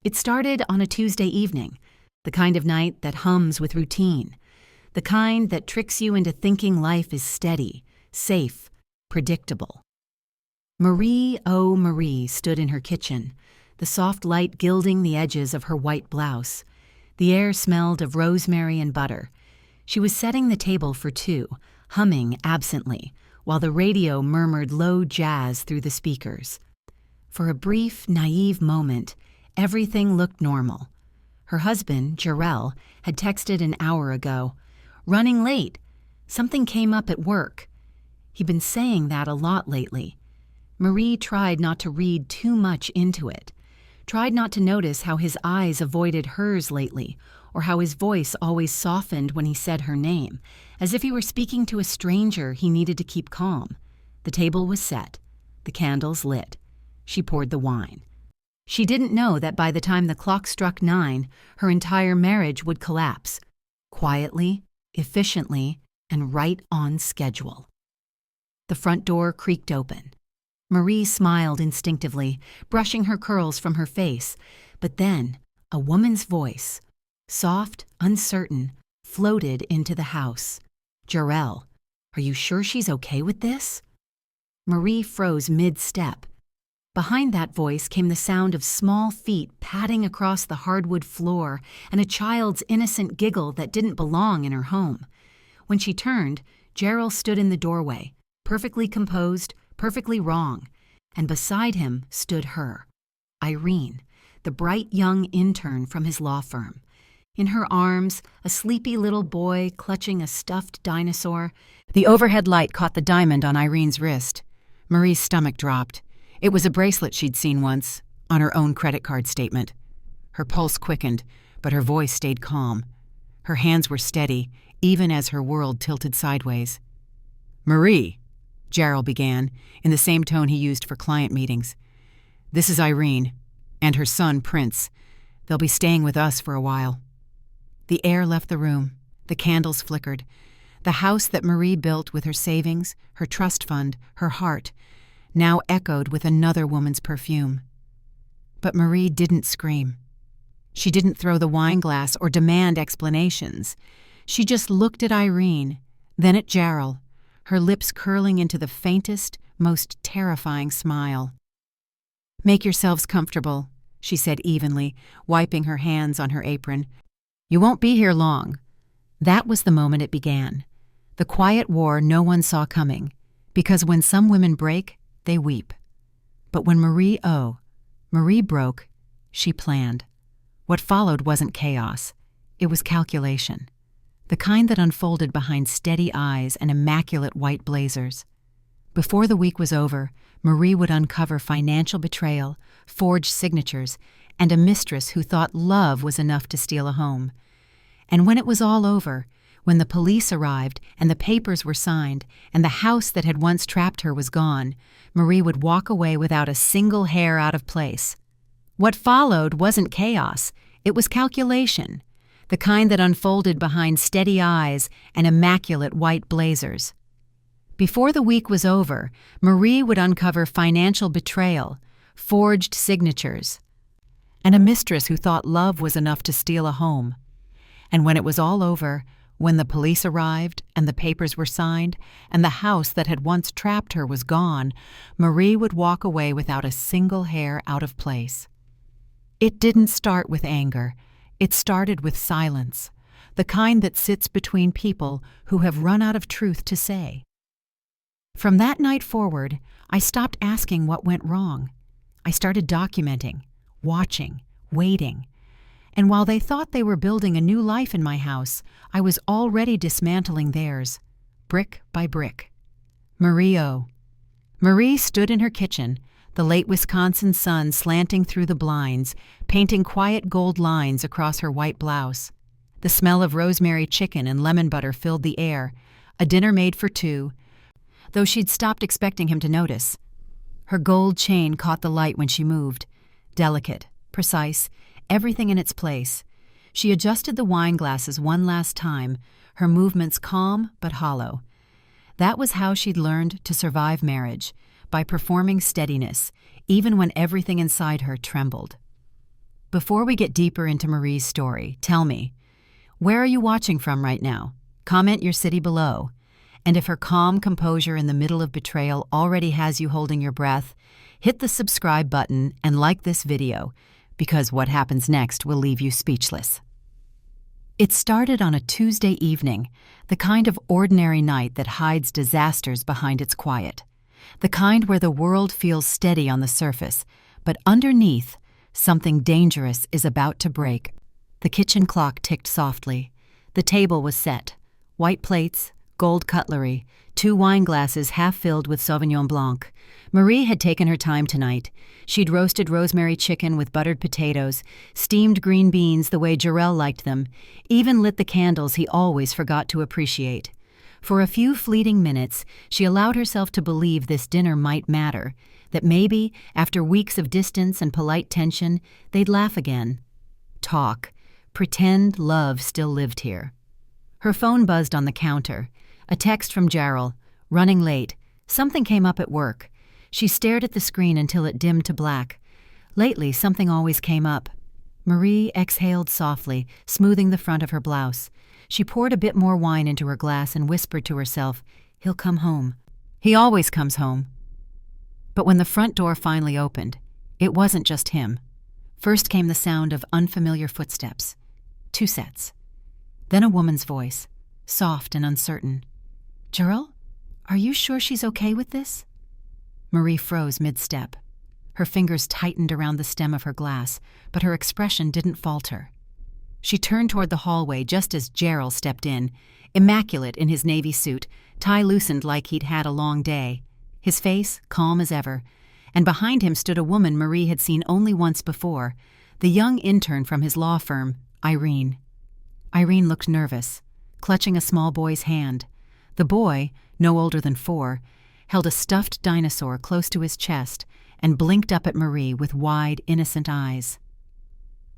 It started on a Tuesday evening, the kind of night that hums with routine, the kind that tricks you into thinking life is steady, safe, predictable. Marie, oh Marie, stood in her kitchen, the soft light gilding the edges of her white blouse. The air smelled of rosemary and butter. She was setting the table for two, humming absently, while the radio murmured low jazz through the speakers. For a brief, naive moment, everything looked normal. Her husband, Jarrell, had texted an hour ago, "Running late. Something came up at work." He'd been saying that a lot lately. Marie tried not to read too much into it, tried not to notice how his eyes avoided hers lately, or how his voice always softened when he said her name, as if he were speaking to a stranger he needed to keep calm. The table was set, the candles lit. She poured the wine. She didn't know that by the time the clock struck 9, her entire marriage would collapse, quietly, efficiently, and right on schedule. The front door creaked open. Marie smiled instinctively, brushing her curls from her face, but then a woman's voice, soft, uncertain, floated into the house. "Jarrell, are you sure she's okay with this?" Marie froze mid-step. Behind that voice came the sound of small feet padding across the hardwood floor and a child's innocent giggle that didn't belong in her home. When she turned, Jarrell stood in the doorway, perfectly composed, perfectly wrong, and beside him stood her, Irene, the bright young intern from his law firm. In her arms, a sleepy little boy clutching a stuffed dinosaur. The overhead light caught the diamond on Irene's wrist. Marie's stomach dropped. It was a bracelet she'd seen once, on her own credit card statement. Her pulse quickened, but her voice stayed calm. Her hands were steady, even as her world tilted sideways. "Marie," Jarrell began, in the same tone he used for client meetings. "This is Irene, and her son, Prince. They'll be staying with us for a while." The air left the room. The candles flickered. The house that Marie built with her savings, her trust fund, her heart, now echoed with another woman's perfume. But Marie didn't scream. She didn't throw the wine glass or demand explanations. She just looked at Irene, then at Jarrell, her lips curling into the faintest, most terrifying smile. "Make yourselves comfortable," she said evenly, wiping her hands on her apron. "You won't be here long." That was the moment it began. The quiet war no one saw coming, because when some women break, they weep. But when Marie broke, she planned. What followed wasn't chaos. It was calculation. The kind that unfolded behind steady eyes and immaculate white blazers. Before the week was over, Marie would uncover financial betrayal, forged signatures, and a mistress who thought love was enough to steal a home. And when it was all over, when the police arrived and the papers were signed and the house that had once trapped her was gone, Marie would walk away without a single hair out of place. What followed wasn't chaos, it was calculation, the kind that unfolded behind steady eyes and immaculate white blazers. Before the week was over, Marie would uncover financial betrayal, forged signatures, and a mistress who thought love was enough to steal a home. And when it was all over, when the police arrived and the papers were signed and the house that had once trapped her was gone, Marie would walk away without a single hair out of place. It didn't start with anger. It started with silence, the kind that sits between people who have run out of truth to say. From that night forward, I stopped asking what went wrong. I started documenting, watching, waiting. And while they thought they were building a new life in my house, I was already dismantling theirs, brick by brick. Marie stood in her kitchen, the late Wisconsin sun slanting through the blinds, painting quiet gold lines across her white blouse. The smell of rosemary chicken and lemon butter filled the air, a dinner made for two, though she'd stopped expecting him to notice. Her gold chain caught the light when she moved, delicate, precise, everything in its place. She adjusted the wine glasses one last time, her movements calm but hollow. That was how she'd learned to survive marriage, by performing steadiness, even when everything inside her trembled. Before we get deeper into Marie's story, tell me, where are you watching from right now? Comment your city below. And if her calm composure in the middle of betrayal already has you holding your breath, hit the subscribe button and like this video, because what happens next will leave you speechless. It started on a Tuesday evening, the kind of ordinary night that hides disasters behind its quiet. The kind where the world feels steady on the surface, but underneath, something dangerous is about to break. The kitchen clock ticked softly. The table was set. White plates, gold cutlery, 2 wine glasses half filled with Sauvignon Blanc. Marie had taken her time tonight. She'd roasted rosemary chicken with buttered potatoes, steamed green beans the way Jarrell liked them, even lit the candles he always forgot to appreciate. For a few fleeting minutes, she allowed herself to believe this dinner might matter, that maybe, after weeks of distance and polite tension, they'd laugh again. Talk. Pretend love still lived here. Her phone buzzed on the counter. A text from Jarrell. Running late. Something came up at work. She stared at the screen until it dimmed to black. Lately, something always came up. Marie exhaled softly, smoothing the front of her blouse. She poured a bit more wine into her glass and whispered to herself, "He'll come home. He always comes home." But when the front door finally opened, it wasn't just him. First came the sound of unfamiliar footsteps. 2 sets. Then a woman's voice, soft and uncertain. "Jarrell, are you sure she's okay with this?" Marie froze mid-step. Her fingers tightened around the stem of her glass, but her expression didn't falter. She turned toward the hallway just as Jarrell stepped in, immaculate in his navy suit, tie loosened like he'd had a long day. His face calm as ever, and behind him stood a woman Marie had seen only once before, the young intern from his law firm, Irene. Irene looked nervous, clutching a small boy's hand. The boy, no older than 4, held a stuffed dinosaur close to his chest and blinked up at Marie with wide, innocent eyes.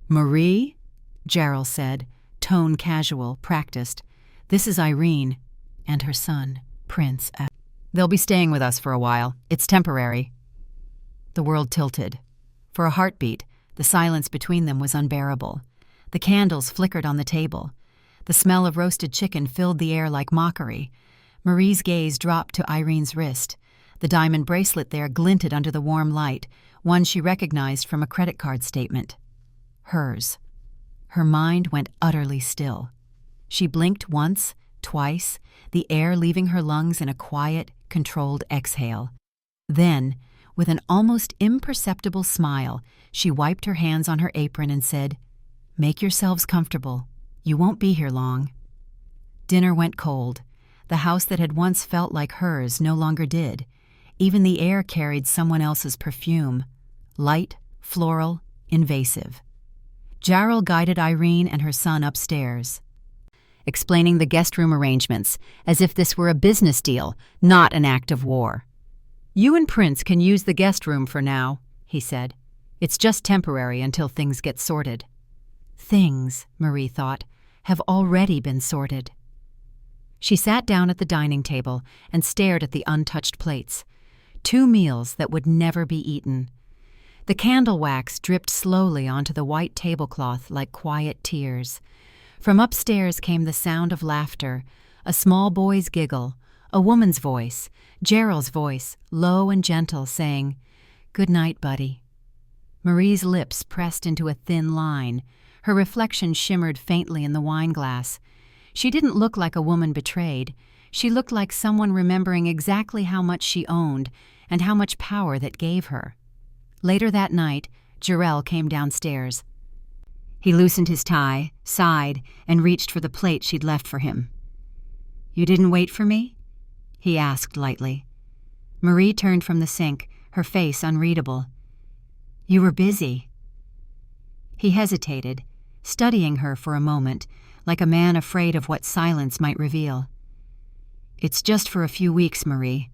"Marie?" Jarrell said, tone casual, practiced. "This is Irene and her son, Prince. They'll be staying with us for a while. It's temporary." The world tilted. For a heartbeat, the silence between them was unbearable. The candles flickered on the table. The smell of roasted chicken filled the air like mockery. Marie's gaze dropped to Irene's wrist. The diamond bracelet there glinted under the warm light, one she recognized from a credit card statement. Hers. Her mind went utterly still. She blinked once, twice, the air leaving her lungs in a quiet, controlled exhale. Then, with an almost imperceptible smile, she wiped her hands on her apron and said, "Make yourselves comfortable. You won't be here long." Dinner went cold. The house that had once felt like hers no longer did. Even the air carried someone else's perfume. Light, floral, invasive. Jarrell guided Irene and her son upstairs, explaining the guest room arrangements as if this were a business deal, not an act of war. "You and Prince can use the guest room for now," he said. "It's just temporary until things get sorted." Things, Marie thought, have already been sorted. She sat down at the dining table and stared at the untouched plates. 2 meals that would never be eaten. The candle wax dripped slowly onto the white tablecloth like quiet tears. From upstairs came the sound of laughter, a small boy's giggle, a woman's voice, Jarrell's voice, low and gentle, saying, "Good night, buddy." Marie's lips pressed into a thin line. Her reflection shimmered faintly in the wine glass. She didn't look like a woman betrayed. She looked like someone remembering exactly how much she owned and how much power that gave her. Later that night, Jarrell came downstairs. He loosened his tie, sighed, and reached for the plate she'd left for him. "You didn't wait for me?" he asked lightly. Marie turned from the sink, her face unreadable. "You were busy." He hesitated, studying her for a moment, like a man afraid of what silence might reveal. "It's just for a few weeks, Marie.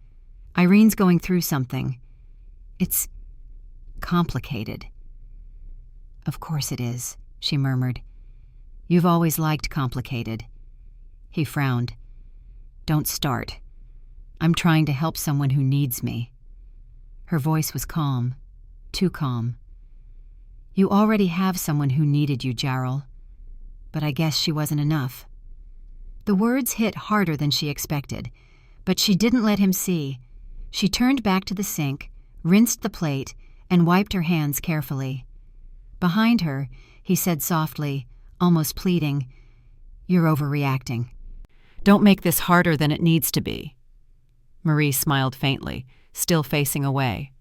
Irene's going through something. It's complicated." "Of course it is," she murmured. "You've always liked complicated." He frowned. "Don't start. I'm trying to help someone who needs me." Her voice was calm, too calm. You already have someone who needed you, Jarrell. But I guess she wasn't enough. The words hit harder than she expected, but she didn't let him see. She turned back to the sink, rinsed the plate, and wiped her hands carefully. Behind her, he said softly, almost pleading, "You're overreacting. Don't make this harder than it needs to be." Marie smiled faintly, still facing away.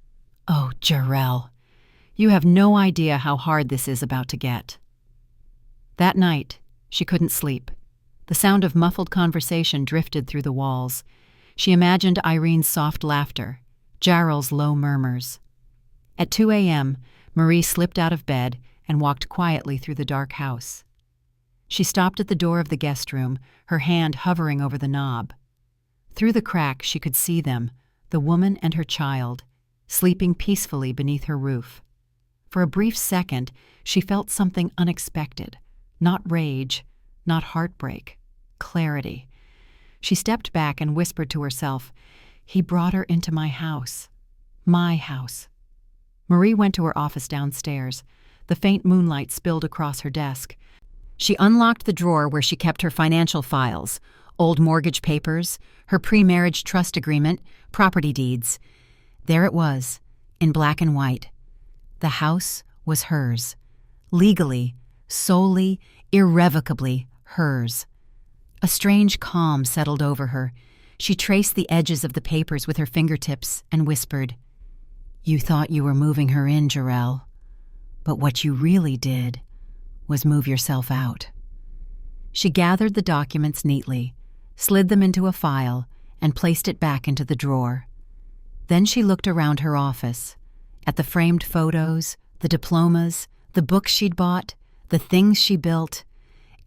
"Oh, Jarrell, you have no idea how hard this is about to get." That night, she couldn't sleep. The sound of muffled conversation drifted through the walls. She imagined Irene's soft laughter, Jarrell's low murmurs. At 2 a.m., Marie slipped out of bed and walked quietly through the dark house. She stopped at the door of the guest room, her hand hovering over the knob. Through the crack she could see them, the woman and her child, sleeping peacefully beneath her roof. For a brief second, she felt something unexpected. Not rage, not heartbreak, clarity. She stepped back and whispered to herself, "He brought her into my house. My house." Marie went to her office downstairs. The faint moonlight spilled across her desk. She unlocked the drawer where she kept her financial files, old mortgage papers, her pre-marriage trust agreement, property deeds. There it was, in black and white. The house was hers. Legally, solely, irrevocably hers. A strange calm settled over her. She traced the edges of the papers with her fingertips and whispered, "You thought you were moving her in, Jarrell, but what you really did was move yourself out." She gathered the documents neatly, slid them into a file, and placed it back into the drawer. Then she looked around her office, at the framed photos, the diplomas, the books she'd bought, the things she built.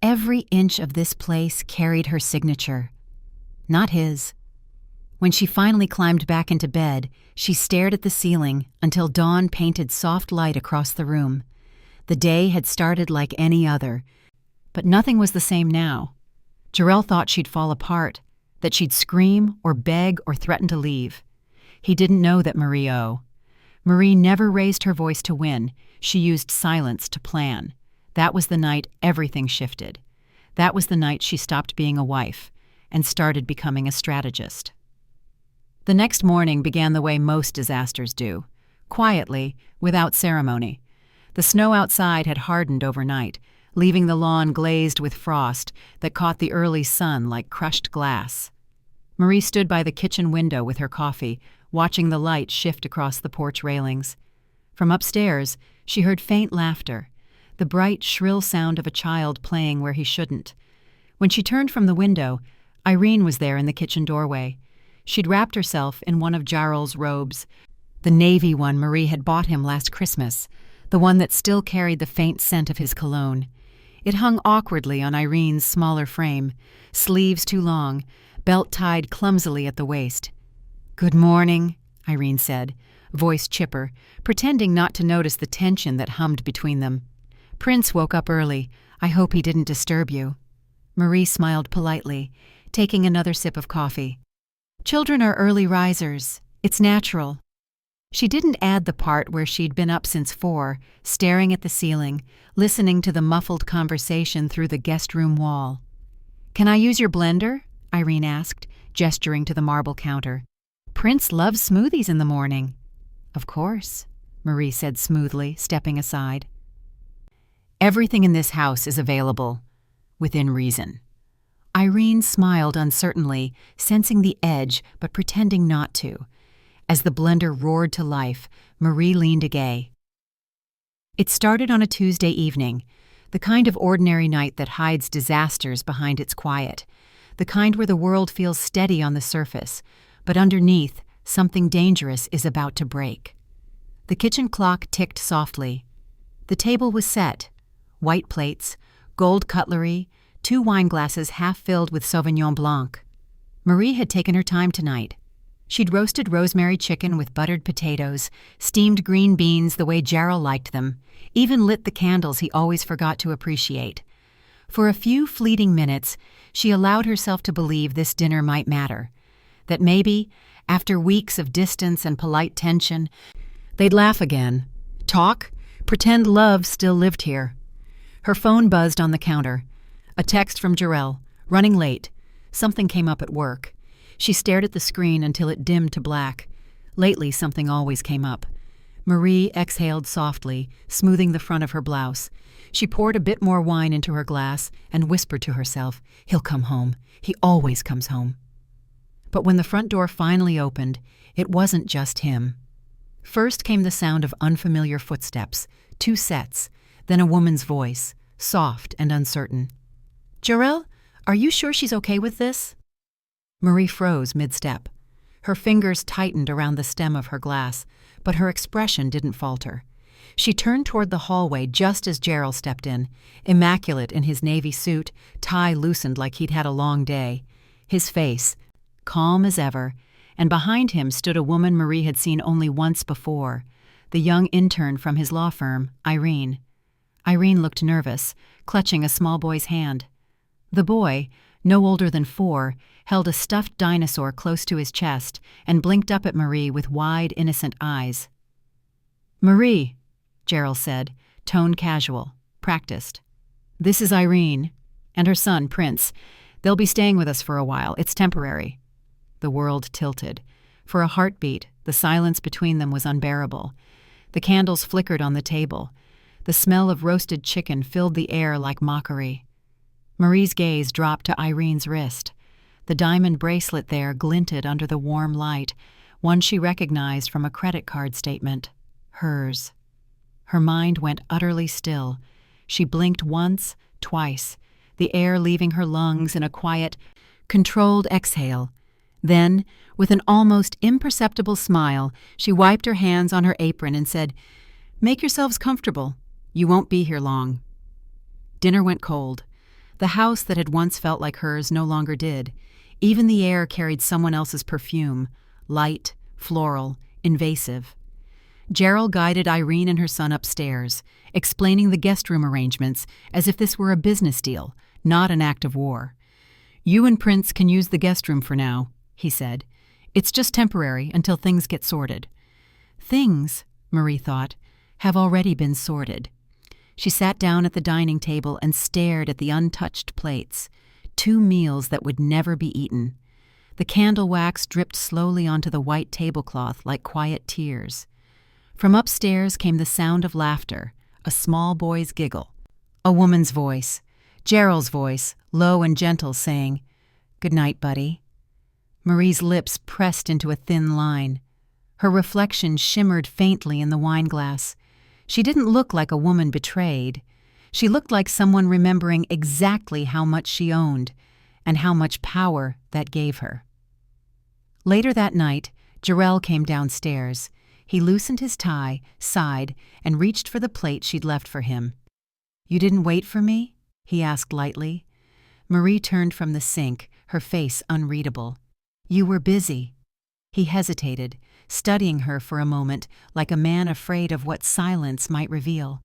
Every inch of this place carried her signature, not his. When she finally climbed back into bed, she stared at the ceiling until dawn painted soft light across the room. The day had started like any other, but nothing was the same now. Jarrell thought she'd fall apart, that she'd scream or beg or threaten to leave. He didn't know that Marie never raised her voice to win. She used silence to plan. That was the night everything shifted. That was the night she stopped being a wife and started becoming a strategist. The next morning began the way most disasters do, quietly, without ceremony. The snow outside had hardened overnight, leaving the lawn glazed with frost that caught the early sun like crushed glass. Marie stood by the kitchen window with her coffee, watching the light shift across the porch railings. From upstairs, she heard faint laughter, the bright, shrill sound of a child playing where he shouldn't. When she turned from the window, Irene was there in the kitchen doorway. She'd wrapped herself in one of Jarrell's robes, the navy one Marie had bought him last Christmas, the one that still carried the faint scent of his cologne. It hung awkwardly on Irene's smaller frame, sleeves too long, belt tied clumsily at the waist. "Good morning," Irene said, voice chipper, pretending not to notice the tension that hummed between them. "Prince woke up early. I hope he didn't disturb you." Marie smiled politely, taking another sip of coffee. "Children are early risers. It's natural." She didn't add the part where she'd been up since 4, staring at the ceiling, listening to the muffled conversation through the guest room wall. "Can I use your blender?" Irene asked, gesturing to the marble counter. "Prince loves smoothies in the morning." "Of course," Marie said smoothly, stepping aside. "Everything in this house is available, within reason." Irene smiled uncertainly, sensing the edge but pretending not to. As the blender roared to life, Marie leaned agay. It started on a Tuesday evening, the kind of ordinary night that hides disasters behind its quiet, the kind where the world feels steady on the surface, but underneath, something dangerous is about to break. The kitchen clock ticked softly. The table was set, white plates, gold cutlery, 2 wine glasses half filled with Sauvignon Blanc. Marie had taken her time tonight. She'd roasted rosemary chicken with buttered potatoes, steamed green beans the way Jarrell liked them, even lit the candles he always forgot to appreciate. For a few fleeting minutes, she allowed herself to believe this dinner might matter, that maybe, after weeks of distance and polite tension, they'd laugh again, talk, Pretend love still lived here. Her phone buzzed on the counter. A text from Jarrell, running late. Something came up at work. She stared at the screen until it dimmed to black. Lately, something always came up. Marie exhaled softly, smoothing the front of her blouse. She poured a bit more wine into her glass and whispered to herself, "He'll come home. He always comes home." But when the front door finally opened, it wasn't just him. First came the sound of unfamiliar footsteps, 2 sets, then a woman's voice, soft and uncertain. "Jarrell, are you sure she's okay with this?" Marie froze mid-step. Her fingers tightened around the stem of her glass, but her expression didn't falter. She turned toward the hallway just as Jarrell stepped in, immaculate in his navy suit, tie loosened like he'd had a long day. His face, calm as ever, and behind him stood a woman Marie had seen only once before, the young intern from his law firm, Irene. Irene looked nervous, clutching a small boy's hand. The boy, no older than 4, held a stuffed dinosaur close to his chest and blinked up at Marie with wide, innocent eyes. "Marie," Jarrell said, tone casual, practiced. "This is Irene, and her son, Prince. They'll be staying with us for a while. It's temporary." The world tilted. For a heartbeat, the silence between them was unbearable. The candles flickered on the table. The smell of roasted chicken filled the air like mockery. Marie's gaze dropped to Irene's wrist. The diamond bracelet there glinted under the warm light, one she recognized from a credit card statement. Hers. Her mind went utterly still. She blinked once, twice, the air leaving her lungs in a quiet, controlled exhale. Then, with an almost imperceptible smile, she wiped her hands on her apron and said, "Make yourselves comfortable. You won't be here long." Dinner went cold. The house that had once felt like hers no longer did. Even the air carried someone else's perfume, light, floral, invasive. Jarrell guided Irene and her son upstairs, explaining the guest room arrangements as if this were a business deal, not an act of war. "You and Prince can use the guest room for now," he said. "It's just temporary until things get sorted." Things, Marie thought, have already been sorted. She sat down at the dining table and stared at the untouched plates, 2 meals that would never be eaten. The candle wax dripped slowly onto the white tablecloth like quiet tears. From upstairs came the sound of laughter, a small boy's giggle. A woman's voice, Jarrell's voice, low and gentle, saying, "Good night, buddy." Marie's lips pressed into a thin line. Her reflection shimmered faintly in the wineglass. She didn't look like a woman betrayed. She looked like someone remembering exactly how much she owned and how much power that gave her. Later that night, Jarrell came downstairs. He loosened his tie, sighed, and reached for the plate she'd left for him. "You didn't wait for me?" he asked lightly. Marie turned from the sink, her face unreadable. "You were busy." He hesitated, studying her for a moment like a man afraid of what silence might reveal.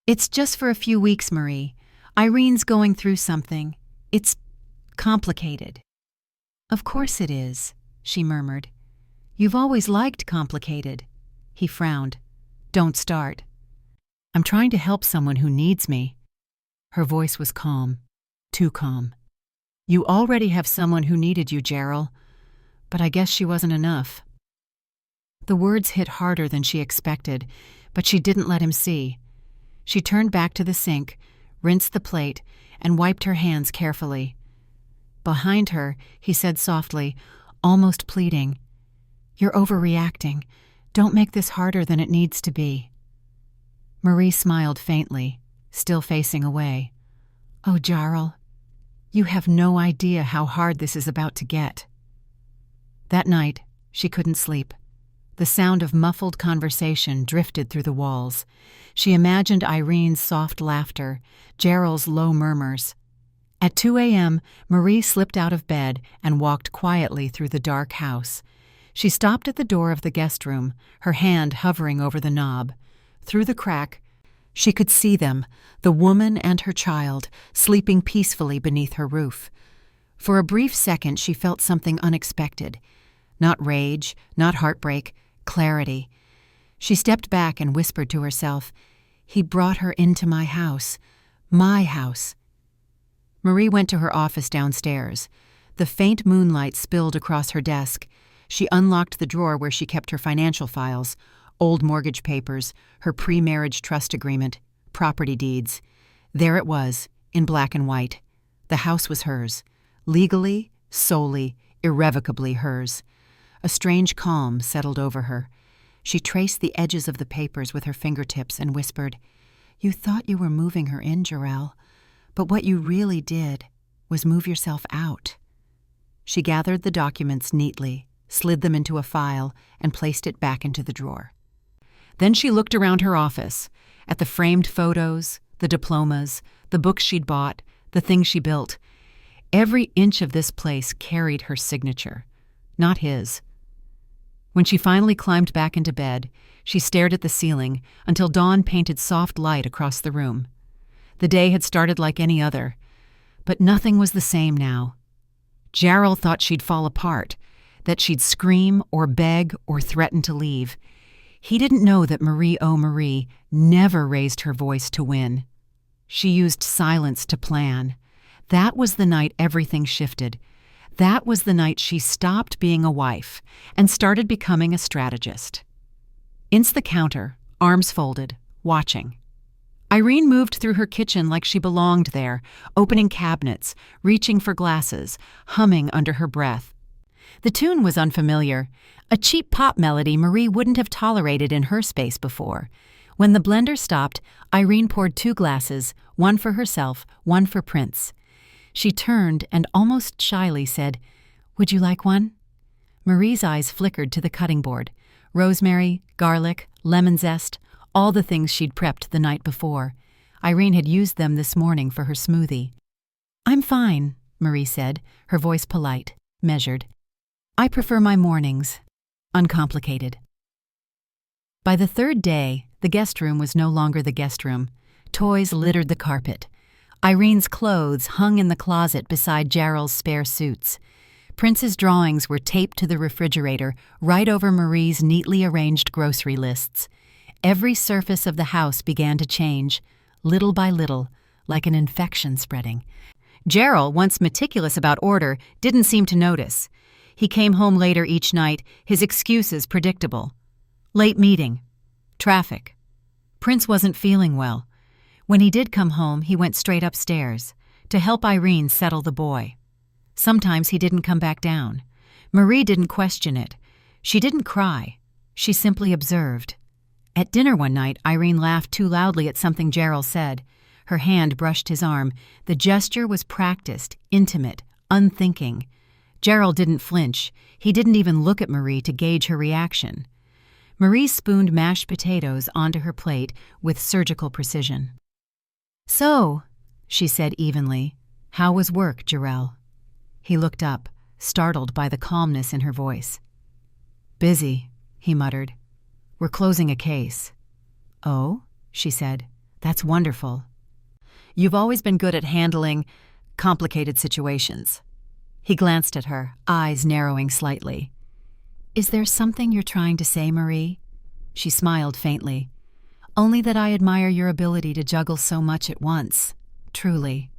"It's just for a few weeks, Marie. Irene's going through something. It's complicated." "Of course it is," she murmured. "You've always liked complicated." He frowned. "Don't start." "I'm trying to help someone who needs me." Her voice was calm, too calm. "You already have someone who needed you, Jarrell, but I guess she wasn't enough." The words hit harder than she expected, but she didn't let him see. She turned back to the sink, rinsed the plate, and wiped her hands carefully. Behind her, he said softly, almost pleading, "You're overreacting. Don't make this harder than it needs to be." Marie smiled faintly, still facing away. "Oh, Jarrell, you have no idea how hard this is about to get." That night, she couldn't sleep. The sound of muffled conversation drifted through the walls. She imagined Irene's soft laughter, Jarrell's low murmurs. At 2 a.m., Marie slipped out of bed and walked quietly through the dark house. She stopped at the door of the guest room, her hand hovering over the knob. Through the crack, she could see them, the woman and her child, sleeping peacefully beneath her roof. For a brief second, she felt something unexpected. Not rage, not heartbreak, clarity. She stepped back and whispered to herself, He brought her into my house. My house. Marie went to her office downstairs. The faint moonlight spilled across her desk. She unlocked the drawer where she kept her financial files, old mortgage papers, her pre-marriage trust agreement, property deeds. There it was, in black and white. The house was hers. Legally, solely, irrevocably hers. A strange calm settled over her. She traced the edges of the papers with her fingertips and whispered, "You thought you were moving her in, Jarrell, but what you really did was move yourself out." She gathered the documents neatly, slid them into a file, and placed it back into the drawer. Then she looked around her office, at the framed photos, the diplomas, the books she'd bought, the things she built. Every inch of this place carried her signature, not his. When she finally climbed back into bed, she stared at the ceiling until dawn painted soft light across the room. The day had started like any other, but nothing was the same now. Jarrell thought she'd fall apart, that she'd scream or beg or threaten to leave. He didn't know that Marie O'Marie never raised her voice to win. She used silence to plan. That was the night everything shifted. That was the night she stopped being a wife and started becoming a strategist. In's the counter, arms folded, watching. Irene moved through her kitchen like she belonged there, opening cabinets, reaching for glasses, humming under her breath. The tune was unfamiliar, a cheap pop melody Marie wouldn't have tolerated in her space before. When the blender stopped, Irene poured 2 glasses, one for herself, one for Prince. She turned and almost shyly said, "Would you like one?" Marie's eyes flickered to the cutting board. Rosemary, garlic, lemon zest, all the things she'd prepped the night before. Irene had used them this morning for her smoothie. "I'm fine," Marie said, her voice polite, measured. "I prefer my mornings. Uncomplicated." By the 3rd day, the guest room was no longer the guest room. Toys littered the carpet. Irene's clothes hung in the closet beside Jarrell's spare suits. Prince's drawings were taped to the refrigerator right over Marie's neatly arranged grocery lists. Every surface of the house began to change, little by little, like an infection spreading. Jarrell, once meticulous about order, didn't seem to notice. He came home later each night, his excuses predictable. Late meeting. Traffic. Prince wasn't feeling well. When he did come home, he went straight upstairs to help Irene settle the boy. Sometimes he didn't come back down. Marie didn't question it. She didn't cry. She simply observed. At dinner one night, Irene laughed too loudly at something Jarrell said. Her hand brushed his arm. The gesture was practiced, intimate, unthinking. Jarrell didn't flinch. He didn't even look at Marie to gauge her reaction. Marie spooned mashed potatoes onto her plate with surgical precision. "So," she said evenly, "how was work, Jarrell?" He looked up, startled by the calmness in her voice. "Busy," he muttered. "We're closing a case." "Oh?" she said. "That's wonderful. You've always been good at handling complicated situations." He glanced at her, eyes narrowing slightly. "Is there something you're trying to say, Marie?" She smiled faintly. "Only that I admire your ability to juggle so much at once. Truly."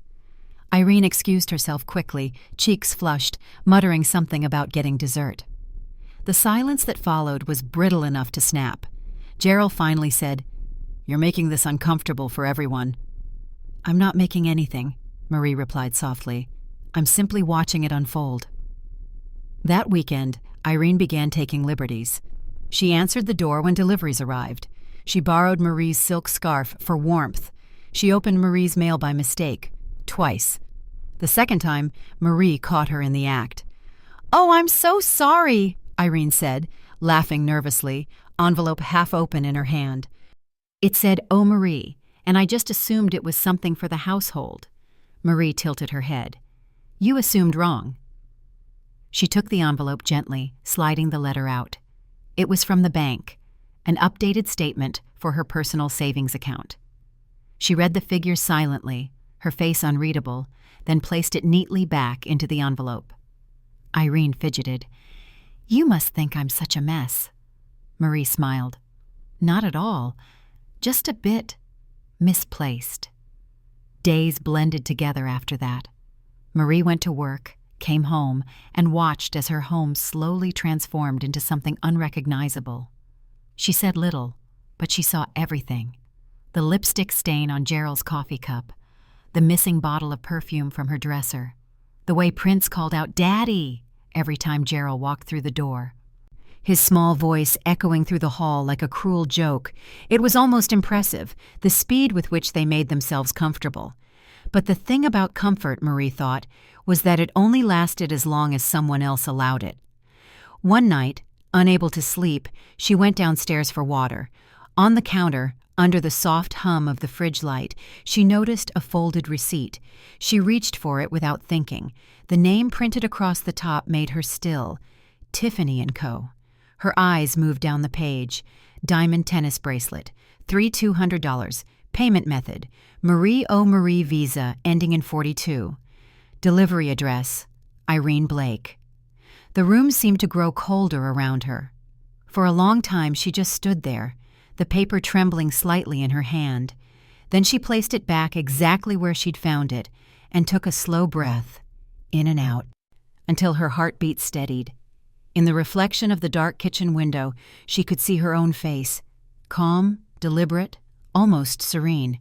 Irene excused herself quickly, cheeks flushed, muttering something about getting dessert. The silence that followed was brittle enough to snap. Jarrell finally said, "You're making this uncomfortable for everyone." "I'm not making anything," Marie replied softly. "I'm simply watching it unfold." That weekend, Irene began taking liberties. She answered the door when deliveries arrived. She borrowed Marie's silk scarf for warmth. She opened Marie's mail by mistake, twice. The second time, Marie caught her in the act. "Oh, I'm so sorry," Irene said, laughing nervously, envelope half open in her hand. It said, "Oh, Marie," and I just assumed it was something for the household. Marie tilted her head. "You assumed wrong." She took the envelope gently, sliding the letter out. It was from the bank, an updated statement for her personal savings account. She read the figures silently, her face unreadable, then placed it neatly back into the envelope. Irene fidgeted. "You must think I'm such a mess." Marie smiled. "Not at all. Just a bit misplaced. Days blended together after that. Marie went to work, came home, and watched as her home slowly transformed into something unrecognizable. She said little, but she saw everything. The lipstick stain on Gerald's coffee cup, the missing bottle of perfume from her dresser, the way Prince called out "Daddy" every time Gerald walked through the door. His small voice echoing through the hall like a cruel joke. It was almost impressive, the speed with which they made themselves comfortable. But the thing about comfort, Marie thought, was that it only lasted as long as someone else allowed it. One night, unable to sleep, she went downstairs for water. On the counter, under the soft hum of the fridge light, she noticed a folded receipt. She reached for it without thinking. The name printed across the top made her still. Tiffany & Co. Her eyes moved down the page. Diamond tennis bracelet. $3,200. Payment method. Marie O'Marie Visa, ending in 42. Delivery address. Irene Blake. The room seemed to grow colder around her. For a long time she just stood there, the paper trembling slightly in her hand. Then she placed it back exactly where she'd found it and took a slow breath, in and out, until her heartbeat steadied. In the reflection of the dark kitchen window, she could see her own face, calm, deliberate, almost serene.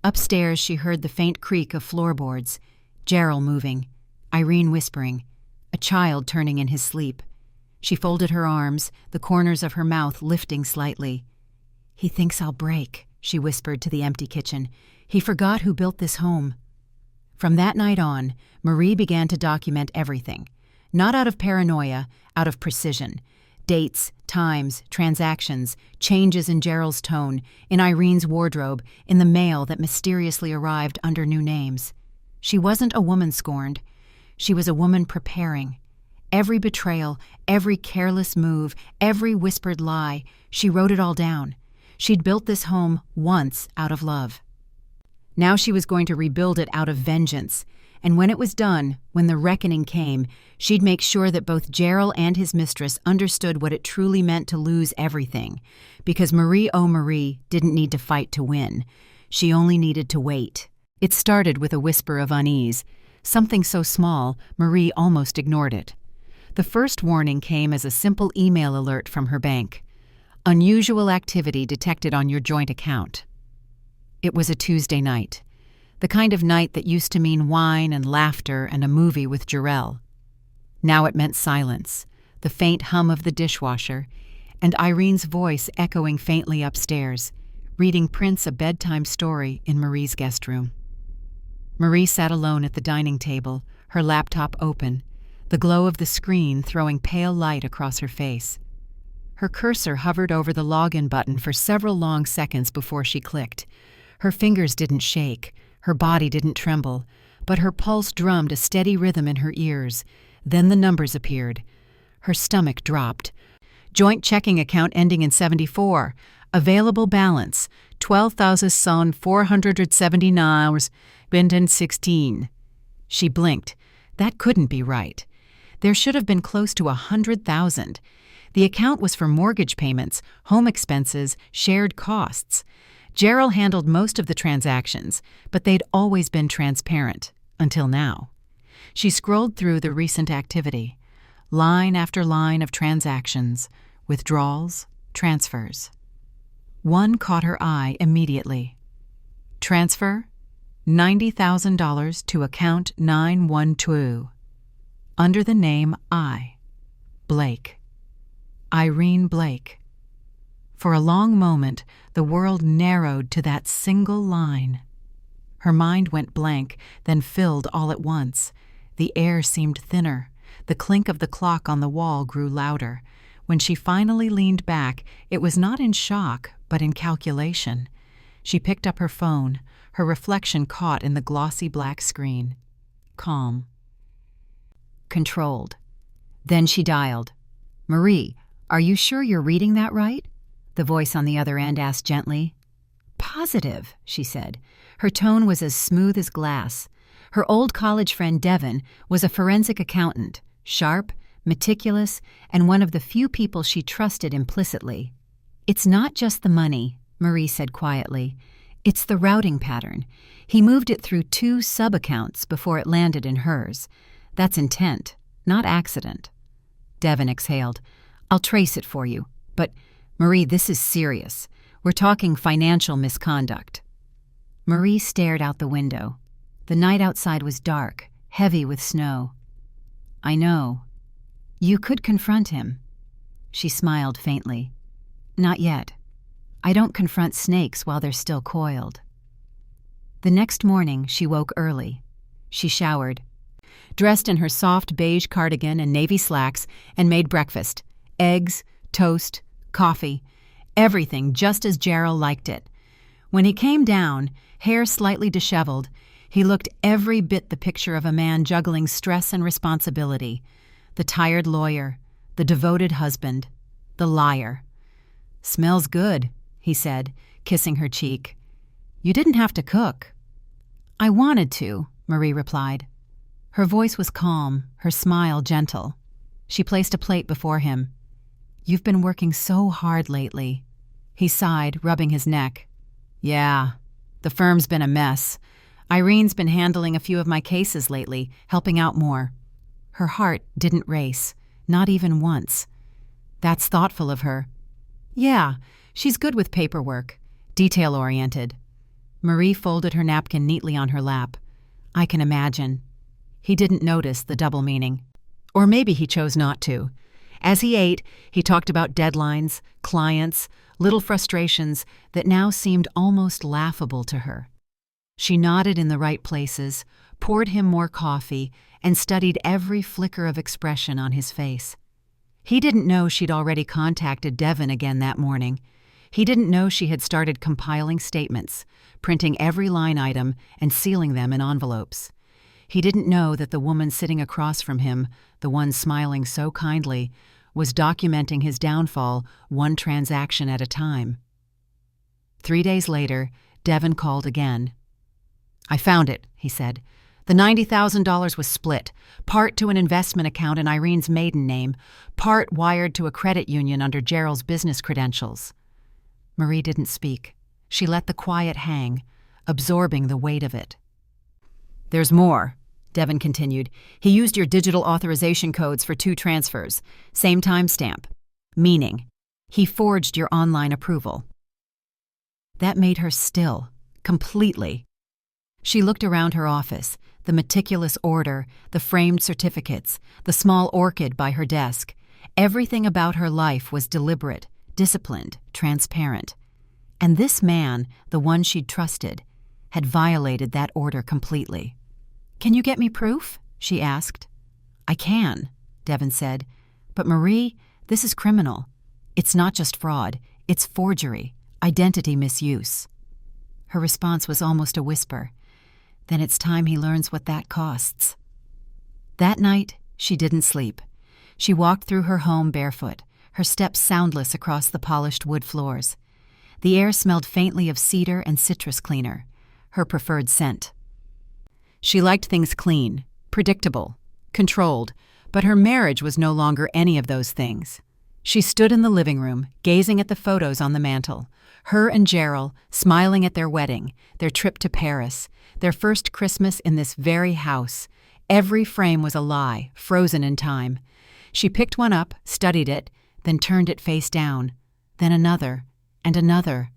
Upstairs she heard the faint creak of floorboards, Gerald moving, Irene whispering, a child turning in his sleep. She folded her arms, the corners of her mouth lifting slightly. "He thinks I'll break," she whispered to the empty kitchen. "He forgot who built this home." From that night on, Marie began to document everything. Not out of paranoia, out of precision. Dates, times, transactions, changes in Gerald's tone, in Irene's wardrobe, in the mail that mysteriously arrived under new names. She wasn't a woman scorned. She was a woman preparing. Every betrayal, every careless move, every whispered lie, she wrote it all down. She'd built this home once out of love. Now she was going to rebuild it out of vengeance. And when it was done, when the reckoning came, she'd make sure that both Gerald and his mistress understood what it truly meant to lose everything. Because Marie O'Marie didn't need to fight to win. She only needed to wait. It started with a whisper of unease. Something so small, Marie almost ignored it. The first warning came as a simple email alert from her bank. Unusual activity detected on your joint account. It was a Tuesday night. The kind of night that used to mean wine and laughter and a movie with Jarrell. Now it meant silence, the faint hum of the dishwasher, and Irene's voice echoing faintly upstairs, reading Prince a bedtime story in Marie's guest room. Marie sat alone at the dining table, her laptop open, the glow of the screen throwing pale light across her face. Her cursor hovered over the login button for several long seconds before she clicked. Her fingers didn't shake. Her body didn't tremble, but her pulse drummed a steady rhythm in her ears. Then the numbers appeared. Her stomach dropped. Joint checking account ending in 74. Available balance, $12,479.16. She blinked. That couldn't be right. There should have been close to 100,000. The account was for mortgage payments, home expenses, shared costs. Gerald handled most of the transactions, but they'd always been transparent, until now. She scrolled through the recent activity, line after line of transactions, withdrawals, transfers. One caught her eye immediately. Transfer, $90,000 to account 912. Under the name Blake. Irene Blake. For a long moment, the world narrowed to that single line. Her mind went blank, then filled all at once. The air seemed thinner. The clink of the clock on the wall grew louder. When she finally leaned back, it was not in shock, but in calculation. She picked up her phone, her reflection caught in the glossy black screen. Calm. Controlled. Then she dialed. "Marie, are you sure you're reading that right?" The voice on the other end asked gently. "Positive," she said. Her tone was as smooth as glass. Her old college friend Devin was a forensic accountant, sharp, meticulous, and one of the few people she trusted implicitly. "It's not just the money," Marie said quietly. It's the routing pattern. He moved it through 2 sub-accounts before it landed in hers. That's intent, not accident. Devon exhaled. I'll trace it for you. But, Marie, this is serious. We're talking financial misconduct. Marie stared out the window. The night outside was dark, heavy with snow. I know. You could confront him. She smiled faintly. Not yet. I don't confront snakes while they're still coiled. The next morning, she woke early. She showered, dressed in her soft beige cardigan and navy slacks, and made breakfast. Eggs, toast, coffee, everything just as Gerald liked it. When he came down, hair slightly disheveled, he looked every bit the picture of a man juggling stress and responsibility. The tired lawyer, the devoted husband, the liar. Smells good, he said, kissing her cheek. You didn't have to cook. I wanted to, Marie replied. Her voice was calm, her smile gentle. She placed a plate before him. You've been working so hard lately. He sighed, rubbing his neck. Yeah, the firm's been a mess. Irene's been handling a few of my cases lately, helping out more. Her heart didn't race, not even once. That's thoughtful of her. Yeah, she's good with paperwork, detail-oriented. Marie folded her napkin neatly on her lap. I can imagine. He didn't notice the double meaning. Or maybe he chose not to. As he ate, he talked about deadlines, clients, little frustrations that now seemed almost laughable to her. She nodded in the right places, poured him more coffee, and studied every flicker of expression on his face. He didn't know she'd already contacted Devon again that morning. He didn't know she had started compiling statements, printing every line item and sealing them in envelopes. He didn't know that the woman sitting across from him, the one smiling so kindly, was documenting his downfall 1 transaction at a time. 3 days later, Devon called again. I found it, he said. The $90,000 was split, part to an investment account in Irene's maiden name, part wired to a credit union under Gerald's business credentials. Marie didn't speak. She let the quiet hang, absorbing the weight of it. There's more, Devon continued. He used your digital authorization codes for 2 transfers, same timestamp. Meaning, he forged your online approval. That made her still, completely. She looked around her office, the meticulous order, the framed certificates, the small orchid by her desk. Everything about her life was deliberate, disciplined, transparent. And this man, the one she'd trusted, had violated that order completely. Can you get me proof? She asked. I can, Devon said. But Marie, this is criminal. It's not just fraud, it's forgery, identity misuse. Her response was almost a whisper. Then it's time he learns what that costs. That night, she didn't sleep. She walked through her home barefoot, her steps soundless across the polished wood floors. The air smelled faintly of cedar and citrus cleaner, her preferred scent. She liked things clean, predictable, controlled, but her marriage was no longer any of those things. She stood in the living room, gazing at the photos on the mantel, her and Gerald smiling at their wedding, their trip to Paris, their first Christmas in this very house. Every frame was a lie, frozen in time. She picked one up, studied it, then turned it face down, then another, and another.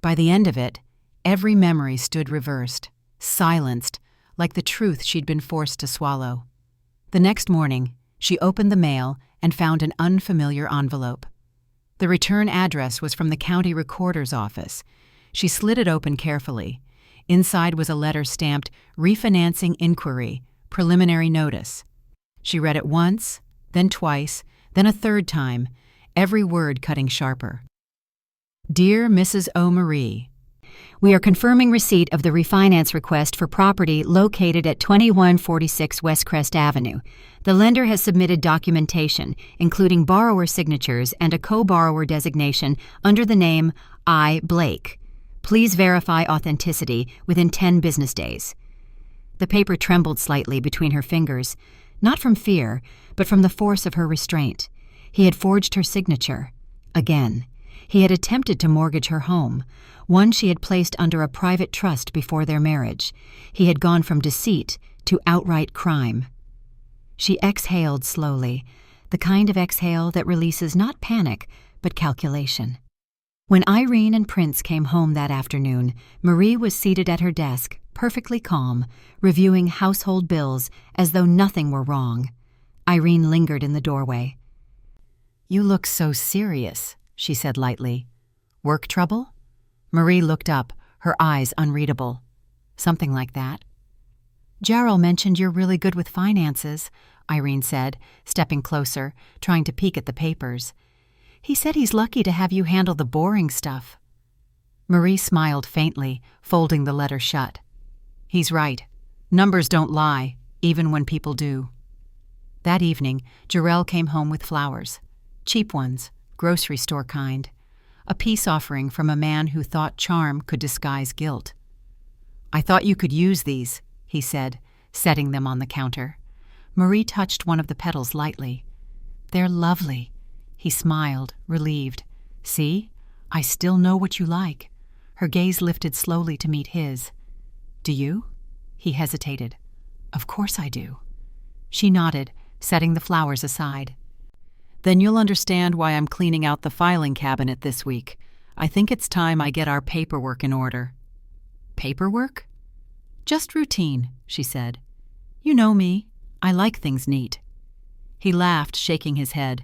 By the end of it, every memory stood reversed, silenced, like the truth she'd been forced to swallow. The next morning, she opened the mail and found an unfamiliar envelope. The return address was from the county recorder's office. She slid it open carefully. Inside was a letter stamped Refinancing Inquiry, Preliminary Notice. She read it once, then twice, then a third time, every word cutting sharper. Dear Mrs. O'Marie, we are confirming receipt of the refinance request for property located at 2146 West Crest Avenue. The lender has submitted documentation, including borrower signatures and a co-borrower designation under the name I. Blake. Please verify authenticity within 10 business days. The paper trembled slightly between her fingers, not from fear, but from the force of her restraint. He had forged her signature. Again. He had attempted to mortgage her home, one she had placed under a private trust before their marriage. He had gone from deceit to outright crime. She exhaled slowly, the kind of exhale that releases not panic, but calculation. When Irene and Prince came home that afternoon, Marie was seated at her desk, perfectly calm, reviewing household bills as though nothing were wrong. Irene lingered in the doorway. "You look so serious," she said lightly. "Work trouble?" Marie looked up, her eyes unreadable. "Something like that." "Gerald mentioned you're really good with finances," Irene said, stepping closer, trying to peek at the papers. "He said he's lucky to have you handle the boring stuff." Marie smiled faintly, folding the letter shut. "He's right. Numbers don't lie, even when people do." That evening, Jarrell came home with flowers. Cheap ones, grocery store kind. A peace offering from a man who thought charm could disguise guilt. "I thought you could use these," he said, setting them on the counter. Marie touched one of the petals lightly. "They're lovely." He smiled, relieved. "See? I still know what you like." Her gaze lifted slowly to meet his. "Do you?" He hesitated. "Of course I do." She nodded, setting the flowers aside. "Then you'll understand why I'm cleaning out the filing cabinet this week. I think it's time I get our paperwork in order." "Paperwork?" "Just routine," she said. "You know me. I like things neat." He laughed, shaking his head.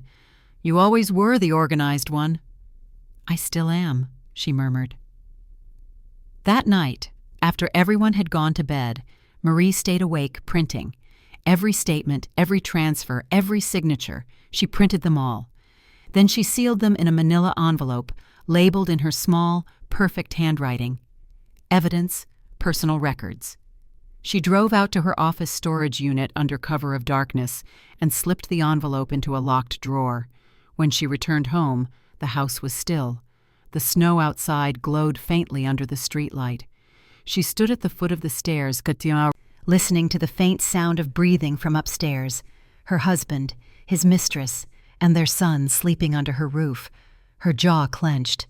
"You always were the organized one." "I still am," she murmured. That night, after everyone had gone to bed, Marie stayed awake printing. Every statement, every transfer, every signature, she printed them all. Then she sealed them in a manila envelope, labeled in her small, perfect handwriting. Evidence, personal records. She drove out to her office storage unit under cover of darkness and slipped the envelope into a locked drawer. When she returned home, the house was still. The snow outside glowed faintly under the streetlight. She stood at the foot of the stairs, listening to the faint sound of breathing from upstairs. Her husband, his mistress, and their son sleeping under her roof. Her jaw clenched.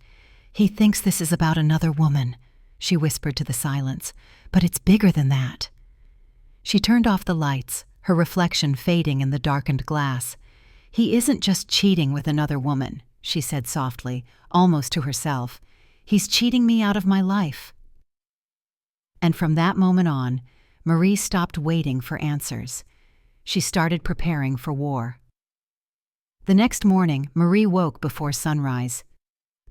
"He thinks this is about another woman," she whispered to the silence. "But it's bigger than that." She turned off the lights, her reflection fading in the darkened glass. "He isn't just cheating with another woman," she said softly, almost to herself. "He's cheating me out of my life." And from that moment on, Marie stopped waiting for answers. She started preparing for war. The next morning, Marie woke before sunrise.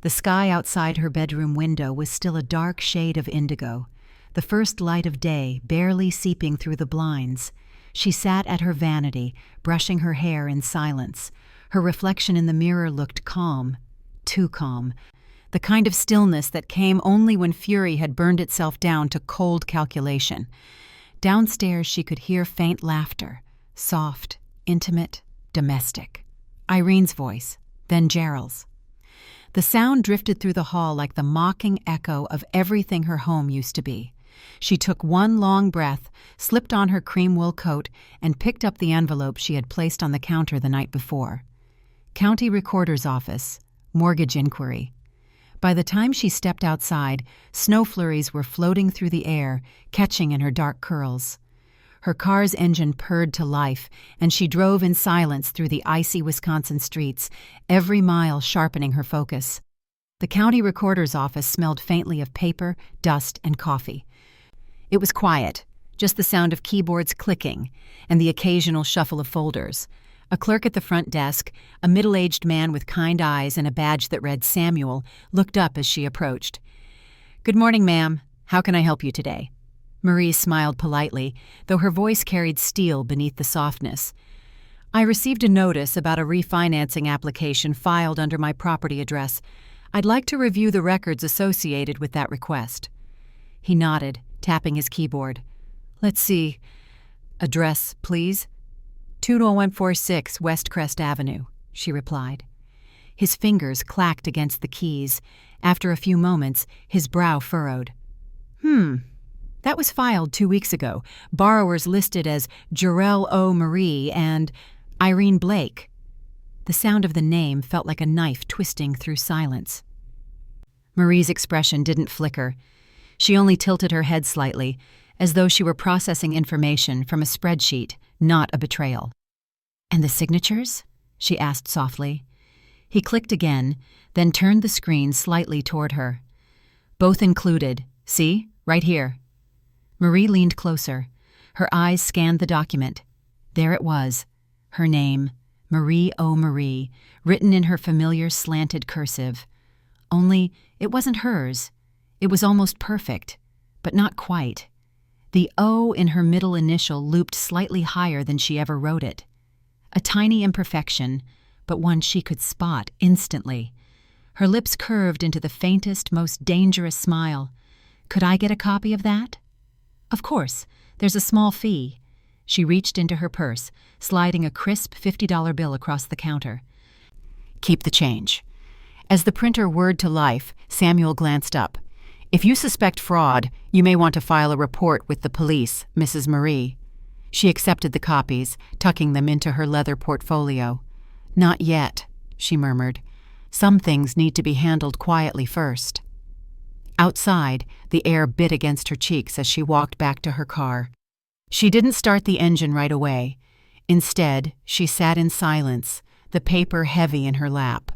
The sky outside her bedroom window was still a dark shade of indigo, the first light of day barely seeping through the blinds. She sat at her vanity, brushing her hair in silence. Her reflection in the mirror looked calm, too calm, the kind of stillness that came only when fury had burned itself down to cold calculation. Downstairs she could hear faint laughter, soft, intimate, domestic. Irene's voice, then Gerald's. The sound drifted through the hall like the mocking echo of everything her home used to be. She took one long breath, slipped on her cream wool coat, and picked up the envelope she had placed on the counter the night before. County Recorder's Office, Mortgage Inquiry. By the time she stepped outside, snow flurries were floating through the air, catching in her dark curls. Her car's engine purred to life, and she drove in silence through the icy Wisconsin streets, every mile sharpening her focus. The county recorder's office smelled faintly of paper, dust, and coffee. It was quiet, just the sound of keyboards clicking and the occasional shuffle of folders. A clerk at the front desk, a middle-aged man with kind eyes and a badge that read Samuel, looked up as she approached. "Good morning, ma'am. How can I help you today?" Marie smiled politely, though her voice carried steel beneath the softness. "I received a notice about a refinancing application filed under my property address. I'd like to review the records associated with that request." He nodded, tapping his keyboard. "Let's see. Address, please?" 20146 West Crest Avenue, she replied. His fingers clacked against the keys. After a few moments, his brow furrowed. That was filed 2 weeks ago. Borrowers listed as Jarrell O. Marie and Irene Blake." The sound of the name felt like a knife twisting through silence. Marie's expression didn't flicker. She only tilted her head slightly, as though she were processing information from a spreadsheet, not a betrayal. "And the signatures?" she asked softly. He clicked again, then turned the screen slightly toward her. "Both included. See? Right here." Marie leaned closer. Her eyes scanned the document. There it was. Her name, Marie O'Marie, written in her familiar slanted cursive. Only, it wasn't hers. It was almost perfect, but not quite. The O in her middle initial looped slightly higher than she ever wrote it. A tiny imperfection, but one she could spot instantly. Her lips curved into the faintest, most dangerous smile. "Could I get a copy of that?" "Of course. There's a small fee." She reached into her purse, sliding a crisp $50 bill across the counter. "Keep the change." As the printer whirred to life, Samuel glanced up. "If you suspect fraud, you may want to file a report with the police, Mrs. Marie." She accepted the copies, tucking them into her leather portfolio. "Not yet," she murmured. "Some things need to be handled quietly first." Outside, the air bit against her cheeks as she walked back to her car. She didn't start the engine right away. Instead, she sat in silence, the paper heavy in her lap.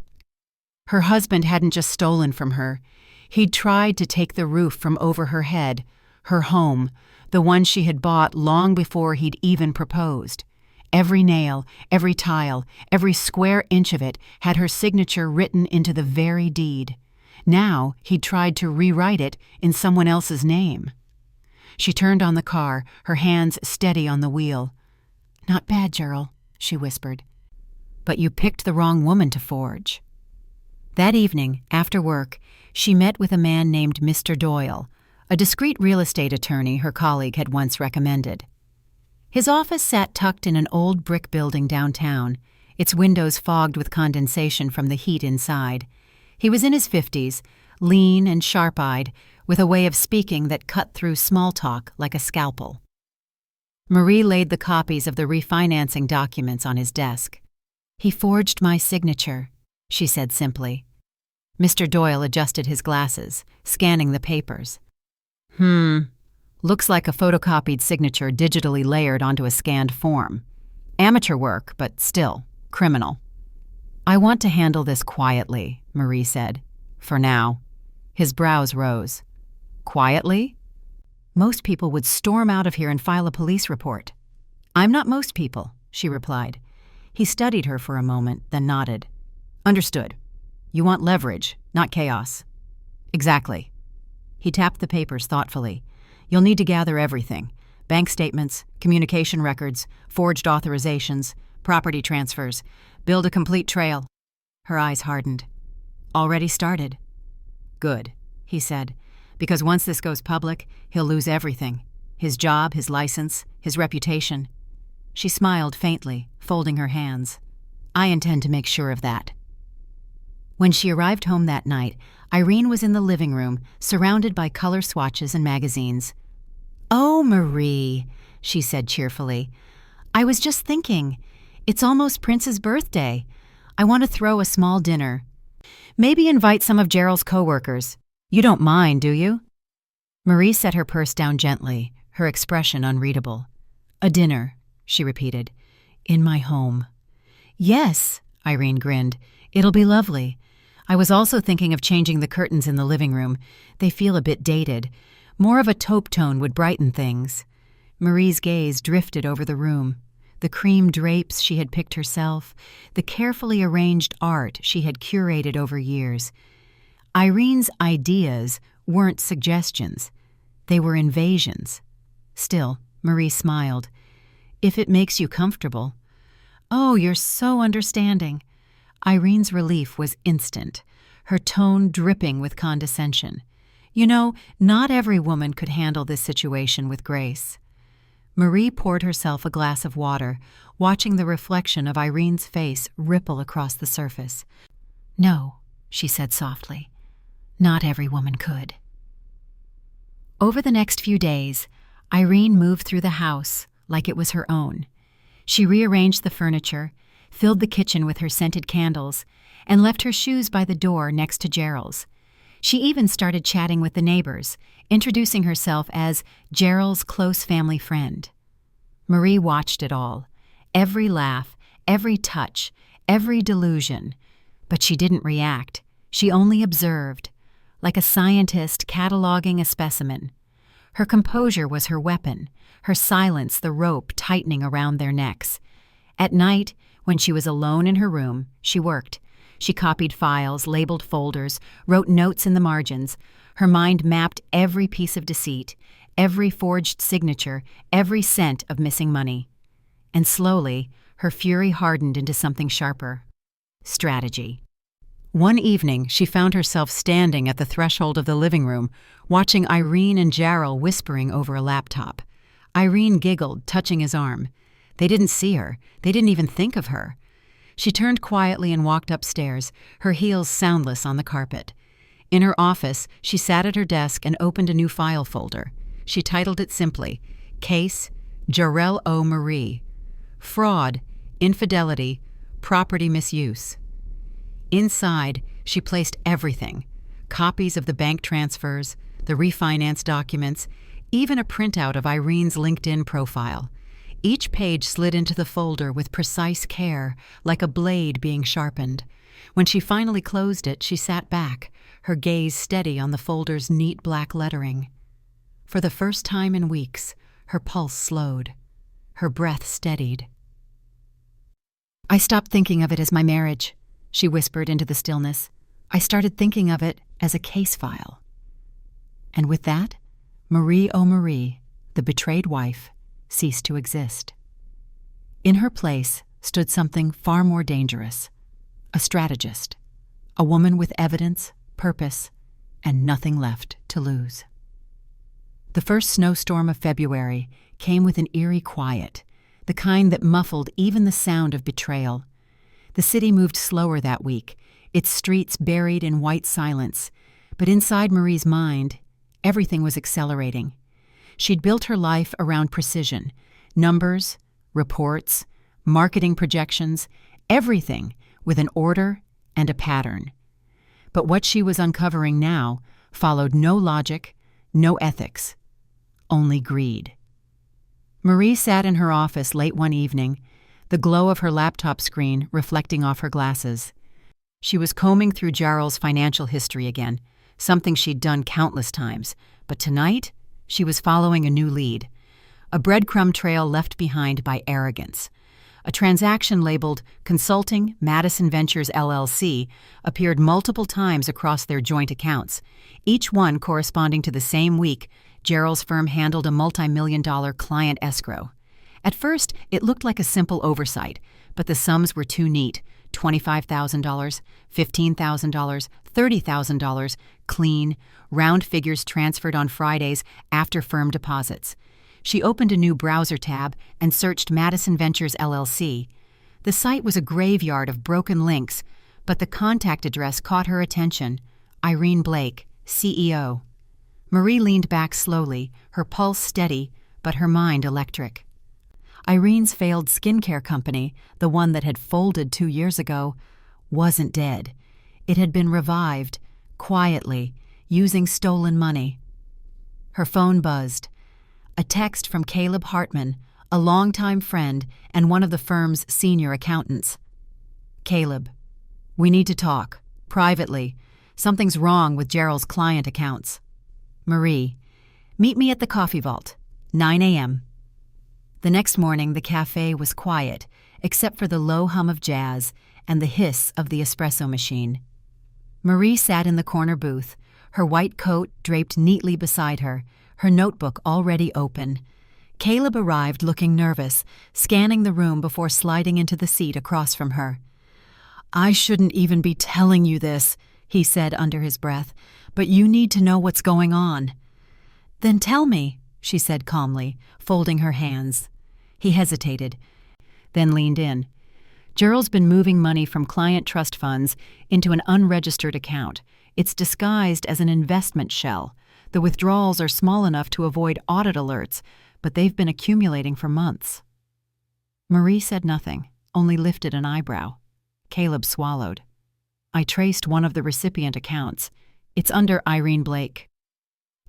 Her husband hadn't just stolen from her. He'd tried to take the roof from over her head, her home, the one she had bought long before he'd even proposed. Every nail, every tile, every square inch of it had her signature written into the very deed. Now he'd tried to rewrite it in someone else's name. She turned on the car, her hands steady on the wheel. "Not bad, Gerald," she whispered. "But you picked the wrong woman to forge." That evening, after work, she met with a man named Mr. Doyle, a discreet real estate attorney her colleague had once recommended. His office sat tucked in an old brick building downtown, its windows fogged with condensation from the heat inside. He was in his 50s, lean and sharp-eyed, with a way of speaking that cut through small talk like a scalpel. Marie laid the copies of the refinancing documents on his desk. "He forged my signature," she said simply. Mr. Doyle adjusted his glasses, scanning the papers. Looks like a photocopied signature digitally layered onto a scanned form. Amateur work, but still, criminal." "I want to handle this quietly," Marie said. "For now." His brows rose. "Quietly?" "Most people would storm out of here and file a police report." "I'm not most people," she replied. He studied her for a moment, then nodded. "Understood. You want leverage, not chaos." "Exactly." He tapped the papers thoughtfully. "You'll need to gather everything. Bank statements, communication records, forged authorizations, property transfers. Build a complete trail." Her eyes hardened. "Already started." "Good," he said, "because once this goes public, he'll lose everything. His job, his license, his reputation." She smiled faintly, folding her hands. "I intend to make sure of that." When she arrived home that night, Irene was in the living room, surrounded by color swatches and magazines. "Oh, Marie," she said cheerfully. "I was just thinking. It's almost Prince's birthday. I want to throw a small dinner. Maybe invite some of Gerald's coworkers. You don't mind, do you?" Marie set her purse down gently, her expression unreadable. "A dinner," she repeated. "In my home." "Yes," Irene grinned. "It'll be lovely. I was also thinking of changing the curtains in the living room. They feel a bit dated. More of a taupe tone would brighten things." Marie's gaze drifted over the room. The cream drapes she had picked herself, the carefully arranged art she had curated over years. Irene's ideas weren't suggestions. They were invasions. Still, Marie smiled. "If it makes you comfortable." "Oh, you're so understanding." Irene's relief was instant, her tone dripping with condescension. "You know, not every woman could handle this situation with grace." Marie poured herself a glass of water, watching the reflection of Irene's face ripple across the surface. "No," she said softly. "Not every woman could." Over the next few days, Irene moved through the house like it was her own. She rearranged the furniture, filled the kitchen with her scented candles, and left her shoes by the door next to Gerald's. She even started chatting with the neighbors, introducing herself as Gerald's close family friend. Marie watched it all, every laugh, every touch, every delusion. But she didn't react. She only observed, like a scientist cataloging a specimen. Her composure was her weapon, her silence the rope tightening around their necks. At night, when she was alone in her room, she worked. She copied files, labeled folders, wrote notes in the margins. Her mind mapped every piece of deceit, every forged signature, every cent of missing money. And slowly, her fury hardened into something sharper. Strategy. One evening, she found herself standing at the threshold of the living room, watching Irene and Jarrell whispering over a laptop. Irene giggled, touching his arm. They didn't see her. They didn't even think of her. She turned quietly and walked upstairs, her heels soundless on the carpet. In her office, she sat at her desk and opened a new file folder. She titled it simply, Case Jarrell O. Marie. Fraud, Infidelity, Property Misuse. Inside, she placed everything, copies of the bank transfers, the refinance documents, even a printout of Irene's LinkedIn profile. Each page slid into the folder with precise care, like a blade being sharpened. When she finally closed it, she sat back, her gaze steady on the folder's neat black lettering. For the first time in weeks, her pulse slowed. Her breath steadied. "I stopped thinking of it as my marriage," she whispered into the stillness. "I started thinking of it as a case file." And with that, Marie O'Marie, the betrayed wife, ceased to exist. In her place stood something far more dangerous, a strategist, a woman with evidence, purpose, and nothing left to lose. The first snowstorm of February came with an eerie quiet, the kind that muffled even the sound of betrayal. The city moved slower that week, its streets buried in white silence, but inside Marie's mind, everything was accelerating. She'd built her life around precision, numbers, reports, marketing projections, everything with an order and a pattern. But what she was uncovering now followed no logic, no ethics, only greed. Marie sat in her office late one evening, the glow of her laptop screen reflecting off her glasses. She was combing through Jarrell's financial history again, something she'd done countless times, but tonight she was following a new lead, a breadcrumb trail left behind by arrogance. A transaction labeled Consulting Madison Ventures LLC appeared multiple times across their joint accounts, each one corresponding to the same week Jarrell's firm handled a multi-million-dollar client escrow. At first, it looked like a simple oversight, but the sums were too neat. $25,000, $15,000, $30,000, clean, round figures transferred on Fridays after firm deposits. She opened a new browser tab and searched Madison Ventures LLC. The site was a graveyard of broken links, but the contact address caught her attention. Irene Blake, CEO. Marie leaned back slowly, her pulse steady, but her mind electric. Irene's failed skincare company, the one that had folded 2 years ago, wasn't dead. It had been revived, quietly, using stolen money. Her phone buzzed. A text from Caleb Hartman, a longtime friend and one of the firm's senior accountants. "Caleb, we need to talk, privately. Something's wrong with Jarrell's client accounts." Marie, "Meet me at the Coffee Vault, 9 a.m. The next morning, the cafe was quiet, except for the low hum of jazz and the hiss of the espresso machine. Marie sat in the corner booth, her white coat draped neatly beside her, her notebook already open. Caleb arrived looking nervous, scanning the room before sliding into the seat across from her. "I shouldn't even be telling you this," he said under his breath, "but you need to know what's going on." "Then tell me," she said calmly, folding her hands. He hesitated, then leaned in. "Jarrell's been moving money from client trust funds into an unregistered account. It's disguised as an investment shell. The withdrawals are small enough to avoid audit alerts, but they've been accumulating for months." Marie said nothing, only lifted an eyebrow. Caleb swallowed. "I traced one of the recipient accounts. It's under Irene Blake."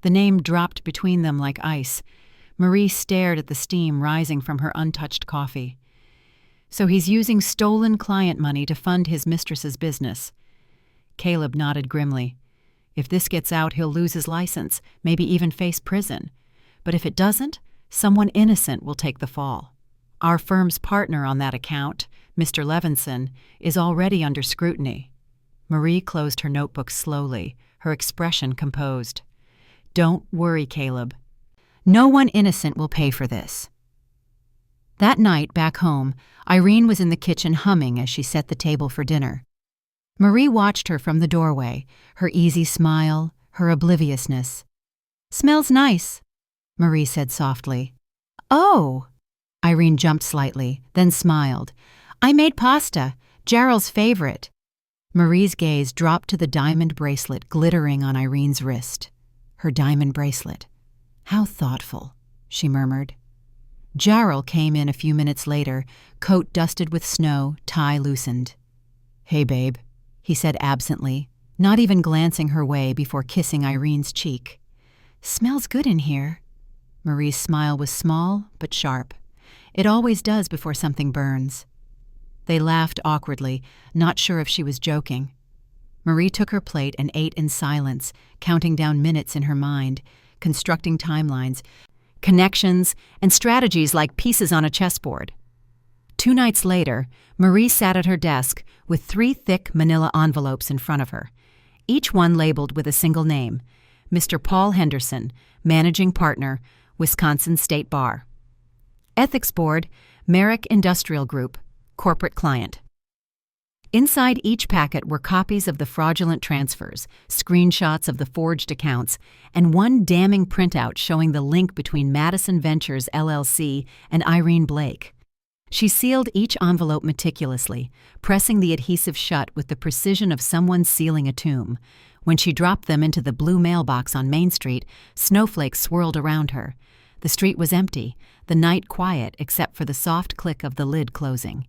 The name dropped between them like ice. Marie stared at the steam rising from her untouched coffee. So he's using stolen client money to fund his mistress's business. Caleb nodded grimly. If this gets out, he'll lose his license, maybe even face prison. But if it doesn't, someone innocent will take the fall. Our firm's partner on that account, Mr. Levinson, is already under scrutiny. Marie closed her notebook slowly, her expression composed. "Don't worry, Caleb. No one innocent will pay for this." That night, back home, Irene was in the kitchen humming as she set the table for dinner. Marie watched her from the doorway, her easy smile, her obliviousness. "Smells nice," Marie said softly. "Oh!" Irene jumped slightly, then smiled. "I made pasta, Gerald's favorite." Marie's gaze dropped to the diamond bracelet glittering on Irene's wrist. Her diamond bracelet. "How thoughtful," she murmured. Gerald came in a few minutes later, coat dusted with snow, tie loosened. "Hey, babe," he said absently, not even glancing her way before kissing Irene's cheek. "Smells good in here." Marie's smile was small but sharp. It always does before something burns. They laughed awkwardly, not sure if she was joking. Marie took her plate and ate in silence, counting down minutes in her mind, constructing timelines, connections, and strategies like pieces on a chessboard. 2 nights later, Marie sat at her desk with 3 thick manila envelopes in front of her, each one labeled with a single name, Mr. Paul Henderson, Managing Partner, Wisconsin State Bar. Ethics Board, Merrick Industrial Group, Corporate Client. Inside each packet were copies of the fraudulent transfers, screenshots of the forged accounts, and one damning printout showing the link between Madison Ventures, LLC, and Irene Blake. She sealed each envelope meticulously, pressing the adhesive shut with the precision of someone sealing a tomb. When she dropped them into the blue mailbox on Main Street, snowflakes swirled around her. The street was empty, the night quiet except for the soft click of the lid closing.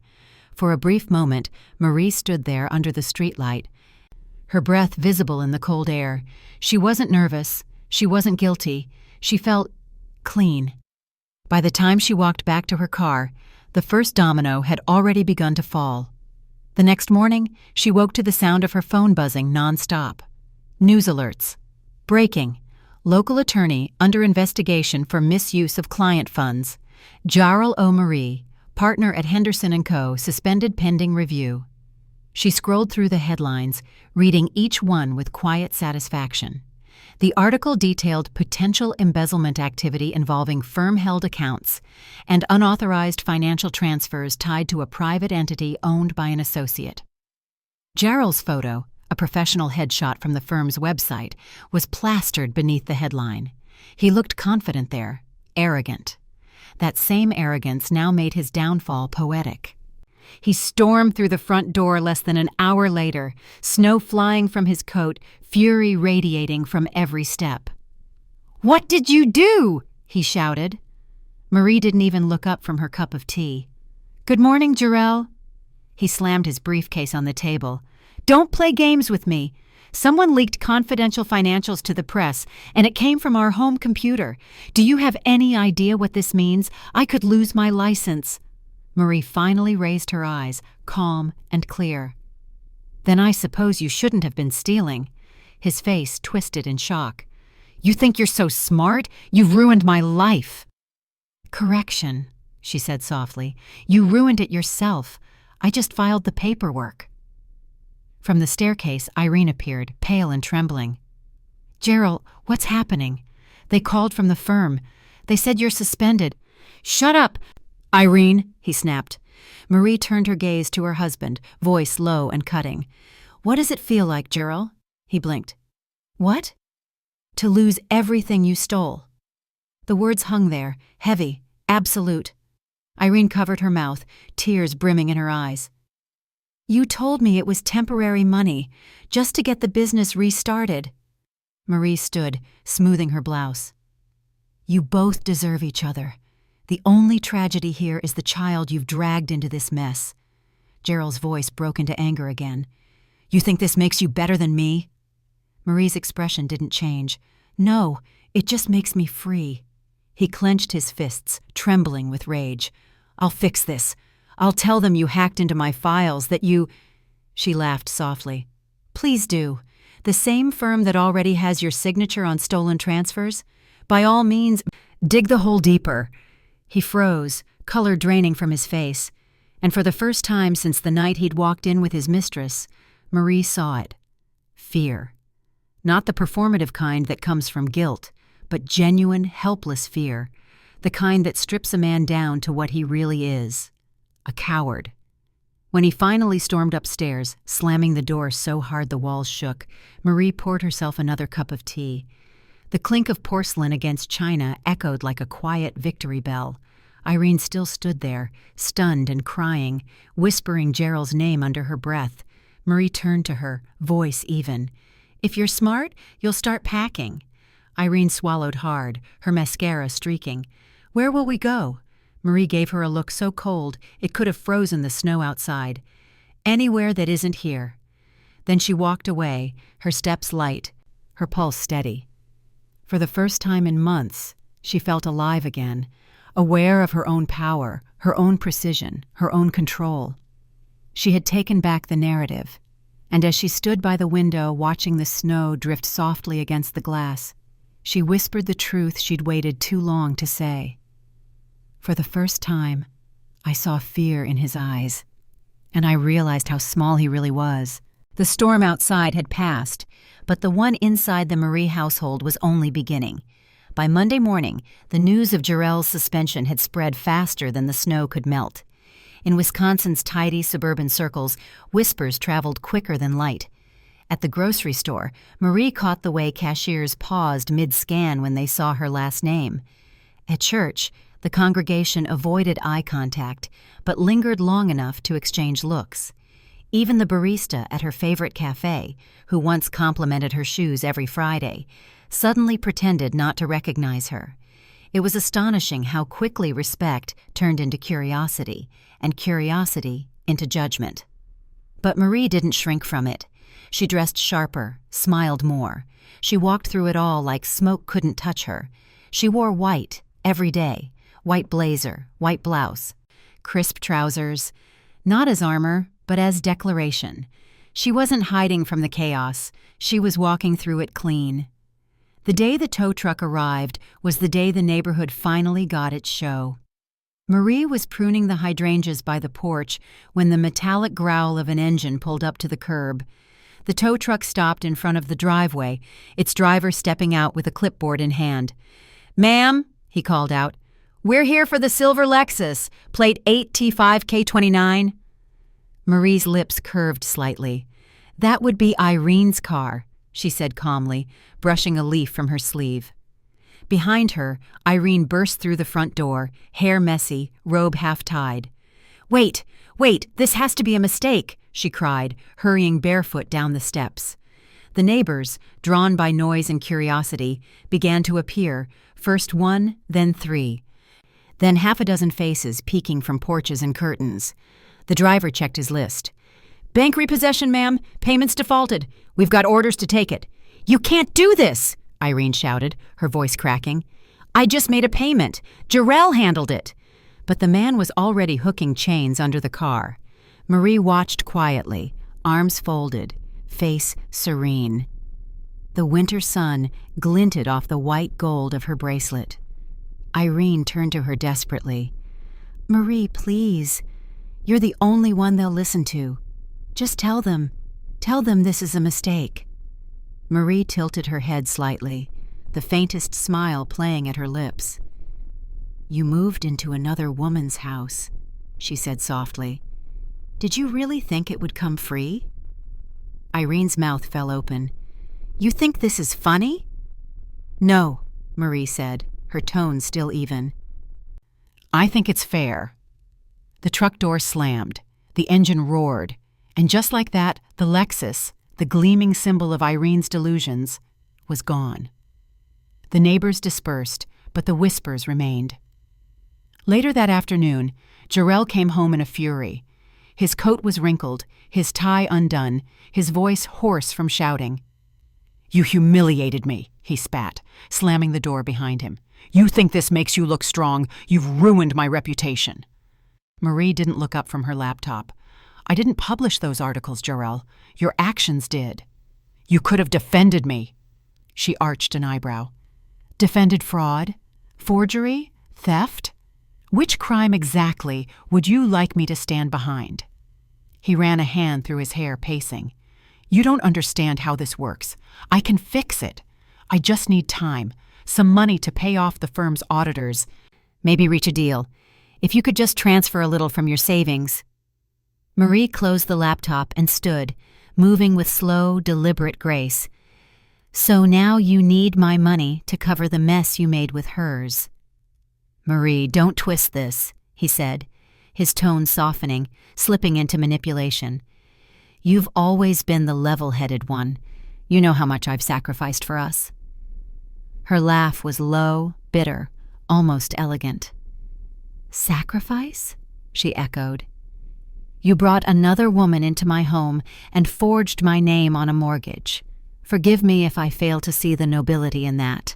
For a brief moment, Marie stood there under the streetlight, her breath visible in the cold air. She wasn't nervous. She wasn't guilty. She felt clean. By the time she walked back to her car, the first domino had already begun to fall. The next morning, she woke to the sound of her phone buzzing nonstop. News alerts. Breaking. Local attorney under investigation for misuse of client funds. Jarl O'Marie, partner at Henderson & Co., suspended pending review. She scrolled through the headlines, reading each one with quiet satisfaction. The article detailed potential embezzlement activity involving firm-held accounts and unauthorized financial transfers tied to a private entity owned by an associate. Jarl's photo, a professional headshot from the firm's website, was plastered beneath the headline. He looked confident there, arrogant. That same arrogance now made his downfall poetic. He stormed through the front door less than an hour later, snow flying from his coat, fury radiating from every step. "What did you do?" he shouted. Marie didn't even look up from her cup of tea. "Good morning, Jarrell." He slammed his briefcase on the table. "Don't play games with me. Someone leaked confidential financials to the press, and it came from our home computer. Do you have any idea what this means? I could lose my license." Marie finally raised her eyes, calm and clear. "Then I suppose you shouldn't have been stealing." His face twisted in shock. "You think you're so smart? You've ruined my life." "Correction," she said softly. "You ruined it yourself. I just filed the paperwork." From the staircase, Irene appeared, pale and trembling. "Gerald, what's happening? They called from the firm. They said you're suspended." "Shut up, Irene," he snapped. Marie turned her gaze to her husband, voice low and cutting. "What does it feel like, Gerald?" He blinked. "What?" "To lose everything you stole." The words hung there, heavy, absolute. Irene covered her mouth, tears brimming in her eyes. "You told me it was temporary money, just to get the business restarted." Marie stood, smoothing her blouse. "You both deserve each other. The only tragedy here is the child you've dragged into this mess." Gerald's voice broke into anger again. "You think this makes you better than me?" Marie's expression didn't change. "No, it just makes me free." He clenched his fists, trembling with rage. "I'll fix this. I'll tell them you hacked into my files, that you—" She laughed softly. "Please do. The same firm that already has your signature on stolen transfers? By all means, dig the hole deeper." He froze, color draining from his face, and for the first time since the night he'd walked in with his mistress, Marie saw it. Fear. Not the performative kind that comes from guilt, but genuine, helpless fear, the kind that strips a man down to what he really is, a coward. When he finally stormed upstairs, slamming the door so hard the walls shook, Marie poured herself another cup of tea. The clink of porcelain against china echoed like a quiet victory bell. Irene still stood there, stunned and crying, whispering Gerald's name under her breath. Marie turned to her, voice even. "If you're smart, you'll start packing." Irene swallowed hard, her mascara streaking. "Where will we go?" Marie gave her a look so cold it could have frozen the snow outside. "Anywhere that isn't here." Then she walked away, her steps light, her pulse steady. For the first time in months, she felt alive again, aware of her own power, her own precision, her own control. She had taken back the narrative, and as she stood by the window watching the snow drift softly against the glass, she whispered the truth she'd waited too long to say. For the first time, I saw fear in his eyes, and I realized how small he really was. The storm outside had passed, but the one inside the Marie household was only beginning. By Monday morning, the news of Jarrell's suspension had spread faster than the snow could melt. In Wisconsin's tidy suburban circles, whispers traveled quicker than light. At the grocery store, Marie caught the way cashiers paused mid-scan when they saw her last name. At church, the congregation avoided eye contact, but lingered long enough to exchange looks. Even the barista at her favorite cafe, who once complimented her shoes every Friday, suddenly pretended not to recognize her. It was astonishing how quickly respect turned into curiosity, and curiosity into judgment. But Marie didn't shrink from it. She dressed sharper, smiled more. She walked through it all like smoke couldn't touch her. She wore white every day, white blazer, white blouse, crisp trousers, not as armor, but as declaration. She wasn't hiding from the chaos. She was walking through it clean. The day the tow truck arrived was the day the neighborhood finally got its show. Marie was pruning the hydrangeas by the porch when the metallic growl of an engine pulled up to the curb. The tow truck stopped in front of the driveway, its driver stepping out with a clipboard in hand. "Ma'am," he called out, "we're here for the silver Lexus, plate 8T5K29. Marie's lips curved slightly. "That would be Irene's car," she said calmly, brushing a leaf from her sleeve. Behind her, Irene burst through the front door, hair messy, robe half-tied. Wait, this has to be a mistake," she cried, hurrying barefoot down the steps. The neighbors, drawn by noise and curiosity, began to appear, first one, then three. Then half a dozen faces peeking from porches and curtains. The driver checked his list. "Bank repossession, ma'am. Payments defaulted. We've got orders to take it." "You can't do this!" Irene shouted, her voice cracking. "I just made a payment. Jarrell handled it." But the man was already hooking chains under the car. Marie watched quietly, arms folded, face serene. The winter sun glinted off the white gold of her bracelet. Irene turned to her desperately. "Marie, please. You're the only one they'll listen to. Just tell them this is a mistake." Marie tilted her head slightly, the faintest smile playing at her lips. "You moved into another woman's house," she said softly. "Did you really think it would come free?" Irene's mouth fell open. "You think this is funny?" "No," Marie said, her tone still even. "I think it's fair." The truck door slammed, the engine roared, and just like that, the Lexus, the gleaming symbol of Irene's delusions, was gone. The neighbors dispersed, but the whispers remained. Later that afternoon, Jarrell came home in a fury. His coat was wrinkled, his tie undone, his voice hoarse from shouting. "You humiliated me," he spat, slamming the door behind him. "You think this makes you look strong? You've ruined my reputation." Marie didn't look up from her laptop. "I didn't publish those articles, Jarrell. Your actions did." "You could have defended me." She arched an eyebrow. "Defended fraud? Forgery? Theft? Which crime exactly would you like me to stand behind?" He ran a hand through his hair, pacing. "You don't understand how this works. I can fix it. I just need time, some money to pay off the firm's auditors. Maybe reach a deal. If you could just transfer a little from your savings." Marie closed the laptop and stood, moving with slow, deliberate grace. "So now you need my money to cover the mess you made with hers." "Marie, don't twist this," he said, his tone softening, slipping into manipulation. "You've always been the level-headed one. You know how much I've sacrificed for us." Her laugh was low, bitter, almost elegant. "Sacrifice?" she echoed. "You brought another woman into my home and forged my name on a mortgage. Forgive me if I fail to see the nobility in that."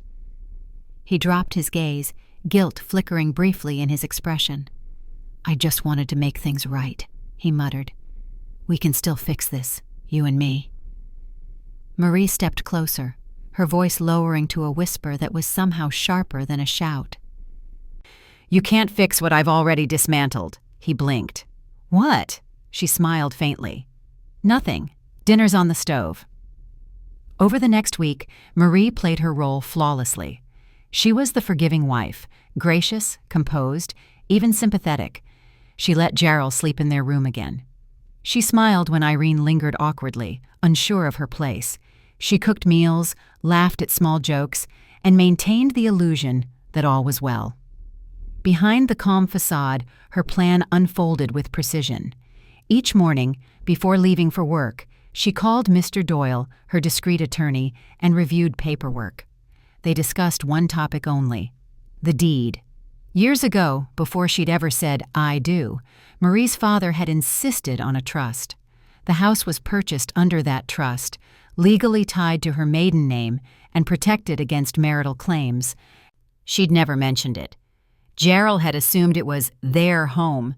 He dropped his gaze, guilt flickering briefly in his expression. "I just wanted to make things right," he muttered. "We can still fix this, you and me." Marie stepped closer, her voice lowering to a whisper that was somehow sharper than a shout. "You can't fix what I've already dismantled," he blinked. "What?" She smiled faintly. "Nothing. Dinner's on the stove." Over the next week, Marie played her role flawlessly. She was the forgiving wife, gracious, composed, even sympathetic. She let Jarrell sleep in their room again. She smiled when Irene lingered awkwardly, unsure of her place. She cooked meals, laughed at small jokes, and maintained the illusion that all was well. Behind the calm facade, her plan unfolded with precision. Each morning, before leaving for work, she called Mr. Doyle, her discreet attorney, and reviewed paperwork. They discussed one topic only: the deed. Years ago, before she'd ever said, "I do," Marie's father had insisted on a trust. The house was purchased under that trust, legally tied to her maiden name and protected against marital claims. She'd never mentioned it. Jarrell had assumed it was their home.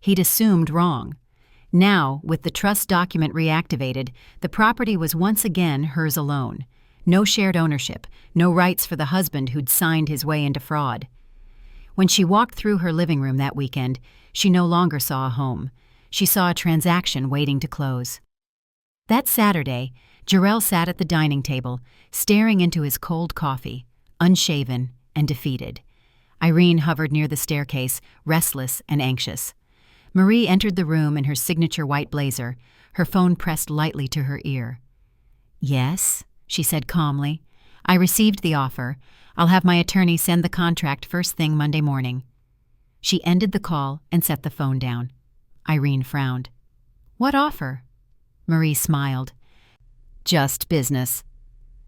He'd assumed wrong. Now, with the trust document reactivated, the property was once again hers alone. No shared ownership, no rights for the husband who'd signed his way into fraud. When she walked through her living room that weekend, she no longer saw a home. She saw a transaction waiting to close. That Saturday, Jarrell sat at the dining table, staring into his cold coffee, unshaven and defeated. Irene hovered near the staircase, restless and anxious. Marie entered the room in her signature white blazer, her phone pressed lightly to her ear. "Yes," she said calmly. "I received the offer. I'll have my attorney send the contract first thing Monday morning." She ended the call and set the phone down. Irene frowned. "What offer?" Marie smiled. "Just business."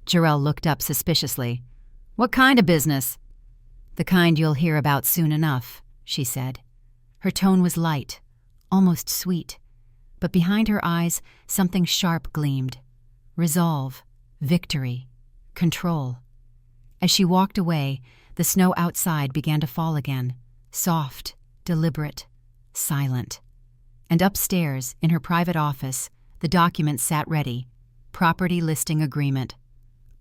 Jarrell looked up suspiciously. "What kind of business?" "The kind you'll hear about soon enough," she said. Her tone was light, almost sweet, but behind her eyes something sharp gleamed. Resolve, victory, control. As she walked away, the snow outside began to fall again, soft, deliberate, silent. And upstairs, in her private office, the document sat ready. Property listing agreement.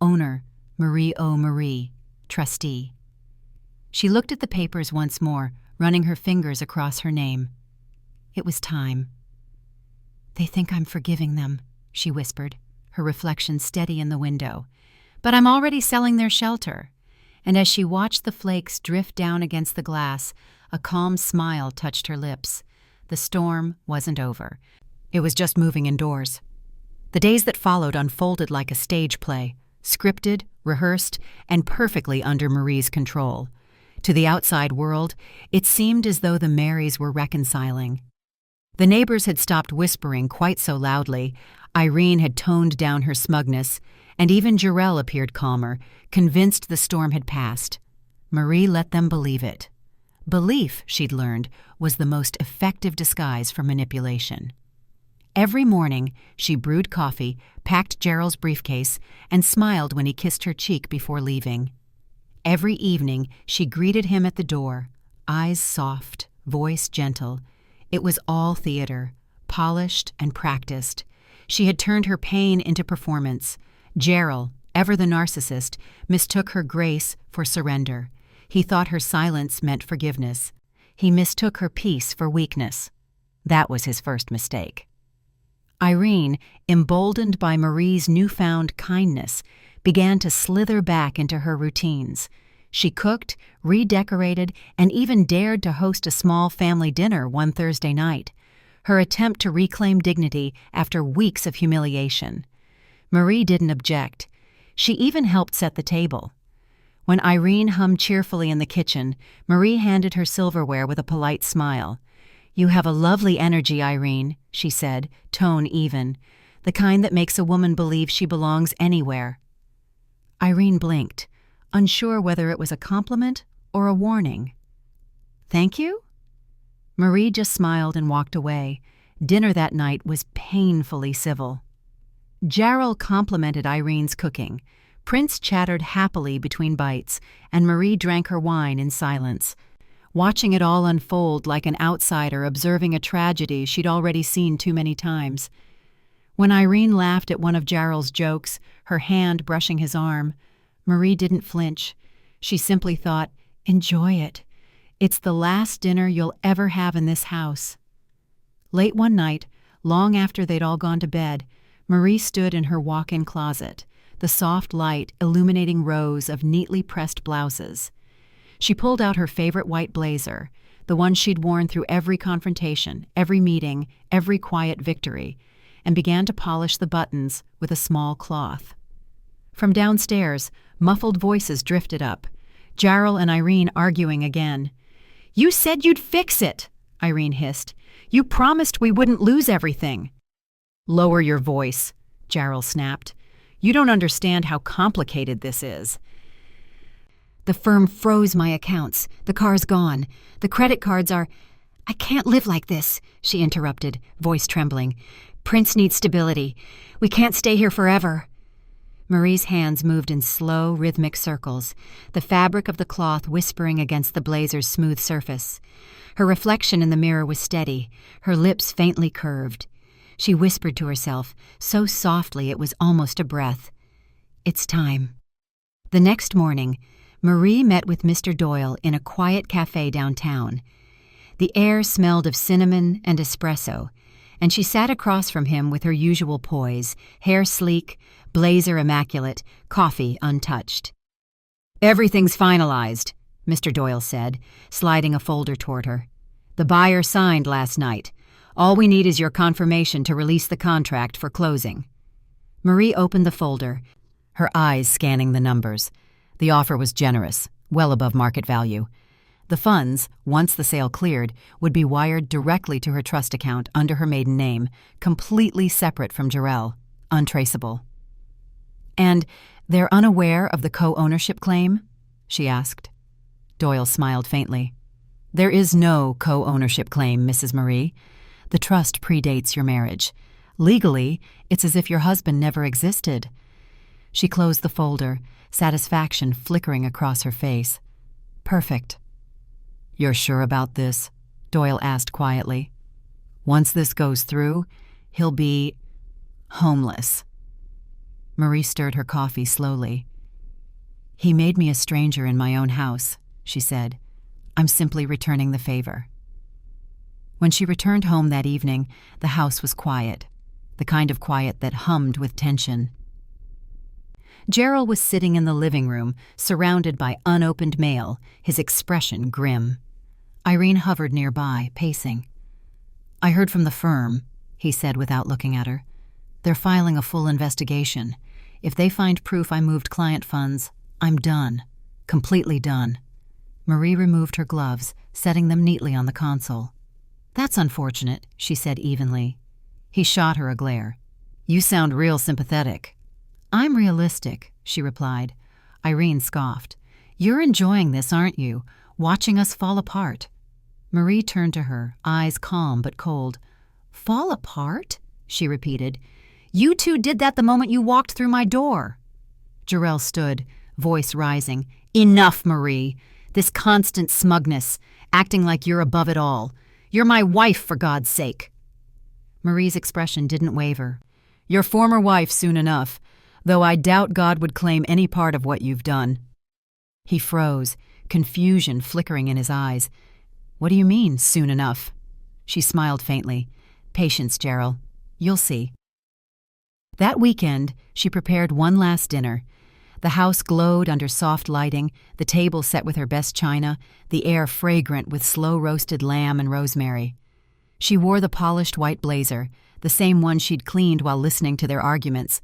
Owner, Marie O. Marie, trustee. She looked at the papers once more, running her fingers across her name. It was time. "They think I'm forgiving them," she whispered, her reflection steady in the window. "But I'm already selling their shelter." And as she watched the flakes drift down against the glass, a calm smile touched her lips. The storm wasn't over. It was just moving indoors. The days that followed unfolded like a stage play, scripted, rehearsed, and perfectly under Marie's control. To the outside world, it seemed as though the Marys were reconciling. The neighbors had stopped whispering quite so loudly, Irene had toned down her smugness, and even Jarrell appeared calmer, convinced the storm had passed. Marie let them believe it. Belief, she'd learned, was the most effective disguise for manipulation. Every morning, she brewed coffee, packed Gerald's briefcase, and smiled when he kissed her cheek before leaving. Every evening, she greeted him at the door, eyes soft, voice gentle. It was all theater, polished and practiced. She had turned her pain into performance. Gerald, ever the narcissist, mistook her grace for surrender. He thought her silence meant forgiveness. He mistook her peace for weakness. That was his first mistake. Irene, emboldened by Marie's newfound kindness, began to slither back into her routines. She cooked, redecorated, and even dared to host a small family dinner one Thursday night, her attempt to reclaim dignity after weeks of humiliation. Marie didn't object. She even helped set the table. When Irene hummed cheerfully in the kitchen, Marie handed her silverware with a polite smile. "You have a lovely energy, Irene," she said, tone even, the kind that makes a woman believe she belongs anywhere. Irene blinked, unsure whether it was a compliment or a warning. "Thank you?" Marie just smiled and walked away. Dinner that night was painfully civil. Gerald complimented Irene's cooking. Prince chattered happily between bites, and Marie drank her wine in silence, watching it all unfold like an outsider observing a tragedy she'd already seen too many times. When Irene laughed at one of Gerald's jokes, her hand brushing his arm, Marie didn't flinch. She simply thought, "Enjoy it. It's the last dinner you'll ever have in this house." Late one night, long after they'd all gone to bed, Marie stood in her walk-in closet, the soft light illuminating rows of neatly pressed blouses. She pulled out her favorite white blazer, the one she'd worn through every confrontation, every meeting, every quiet victory, and began to polish the buttons with a small cloth. From downstairs, muffled voices drifted up, Gerald and Irene arguing again. "You said you'd fix it," Irene hissed. "You promised we wouldn't lose everything." "Lower your voice," Gerald snapped. "You don't understand how complicated this is." "The firm froze my accounts. The car's gone. The credit cards are—" "I can't live like this," she interrupted, voice trembling. "Prince needs stability. We can't stay here forever." Marie's hands moved in slow, rhythmic circles, the fabric of the cloth whispering against the blazer's smooth surface. Her reflection in the mirror was steady, her lips faintly curved. She whispered to herself, so softly it was almost a breath. "It's time." The next morning, Marie met with Mr. Doyle in a quiet cafe downtown. The air smelled of cinnamon and espresso, and she sat across from him with her usual poise, hair sleek, blazer immaculate, coffee untouched. "Everything's finalized," Mr. Doyle said, sliding a folder toward her. "The buyer signed last night. All we need is your confirmation to release the contract for closing." Marie opened the folder, her eyes scanning the numbers. The offer was generous, well above market value. The funds, once the sale cleared, would be wired directly to her trust account under her maiden name, completely separate from Jarrell, untraceable. "And they're unaware of the co-ownership claim?" she asked. Doyle smiled faintly. "There is no co-ownership claim, Mrs. Marie. The trust predates your marriage. Legally, it's as if your husband never existed." She closed the folder, satisfaction flickering across her face. "Perfect." "You're sure about this?" Doyle asked quietly. "Once this goes through, he'll be homeless." Marie stirred her coffee slowly. "He made me a stranger in my own house," she said. "I'm simply returning the favor." When she returned home that evening, the house was quiet, the kind of quiet that hummed with tension. Gerald was sitting in the living room, surrounded by unopened mail, his expression grim. Irene hovered nearby, pacing. "I heard from the firm," he said without looking at her. "They're filing a full investigation. If they find proof I moved client funds, I'm done. Completely done." Marie removed her gloves, setting them neatly on the console. "That's unfortunate," she said evenly. He shot her a glare. "You sound real sympathetic." "I'm realistic," she replied. Irene scoffed. "You're enjoying this, aren't you? Watching us fall apart." Marie turned to her, eyes calm but cold. "Fall apart?" she repeated. "You two did that the moment you walked through my door." Jarrell stood, voice rising. "Enough, Marie. This constant smugness, acting like you're above it all. You're my wife, for God's sake." Marie's expression didn't waver. "Your former wife soon enough, though I doubt God would claim any part of what you've done." He froze, confusion flickering in his eyes. "What do you mean, soon enough?" She smiled faintly. "Patience, Jarrell. You'll see." That weekend, she prepared one last dinner. The house glowed under soft lighting, the table set with her best china, the air fragrant with slow-roasted lamb and rosemary. She wore the polished white blazer, the same one she'd cleaned while listening to their arguments,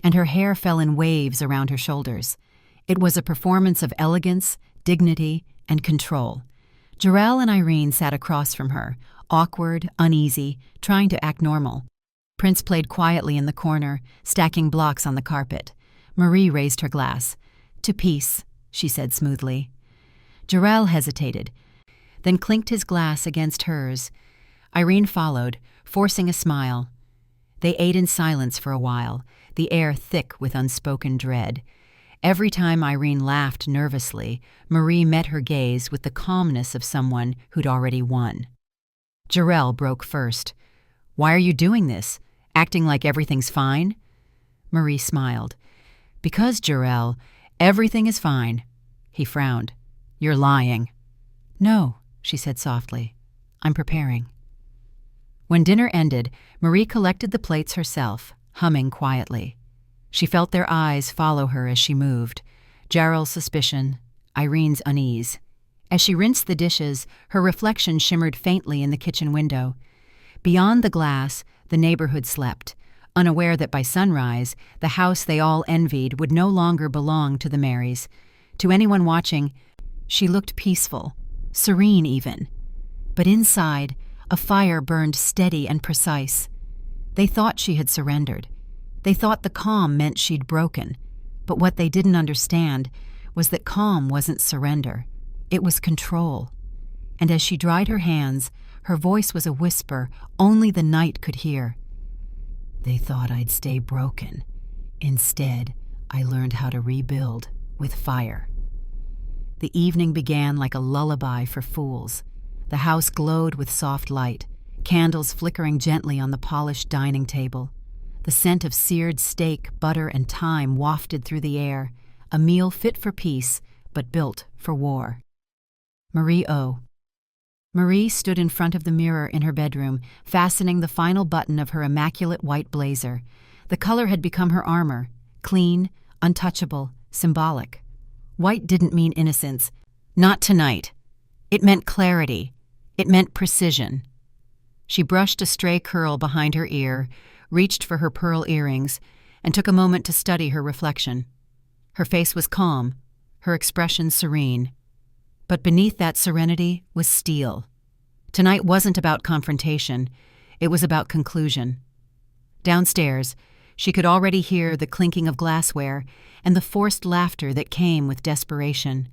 and her hair fell in waves around her shoulders. It was a performance of elegance, dignity, and control. Jarrell and Irene sat across from her, awkward, uneasy, trying to act normal. Prince played quietly in the corner, stacking blocks on the carpet. Marie raised her glass. "To peace," she said smoothly. Jarrell hesitated, then clinked his glass against hers. Irene followed, forcing a smile. They ate in silence for a while, the air thick with unspoken dread. Every time Irene laughed nervously, Marie met her gaze with the calmness of someone who'd already won. Jarrell broke first. "Why are you doing this? Acting like everything's fine?" Marie smiled. "Because, Jarrell, everything is fine." He frowned. "You're lying." "No," she said softly. "I'm preparing." When dinner ended, Marie collected the plates herself, humming quietly. She felt their eyes follow her as she moved, Jarrell's suspicion, Irene's unease. As she rinsed the dishes, her reflection shimmered faintly in the kitchen window. Beyond the glass, the neighborhood slept, unaware that by sunrise, the house they all envied would no longer belong to the Marys. To anyone watching, she looked peaceful, serene even. But inside, a fire burned steady and precise. They thought she had surrendered. They thought the calm meant she'd broken. But what they didn't understand was that calm wasn't surrender. It was control. And as she dried her hands, her voice was a whisper only the night could hear. "They thought I'd stay broken. Instead, I learned how to rebuild with fire." The evening began like a lullaby for fools. The house glowed with soft light, candles flickering gently on the polished dining table. The scent of seared steak, butter, and thyme wafted through the air, a meal fit for peace, but built for war. Marie O. Marie stood in front of the mirror in her bedroom, fastening the final button of her immaculate white blazer. The color had become her armor, clean, untouchable, symbolic. White didn't mean innocence. Not tonight. It meant clarity. It meant precision. She brushed a stray curl behind her ear, reached for her pearl earrings, and took a moment to study her reflection. Her face was calm, her expression serene. But beneath that serenity was steel. Tonight wasn't about confrontation. It was about conclusion. Downstairs, she could already hear the clinking of glassware and the forced laughter that came with desperation.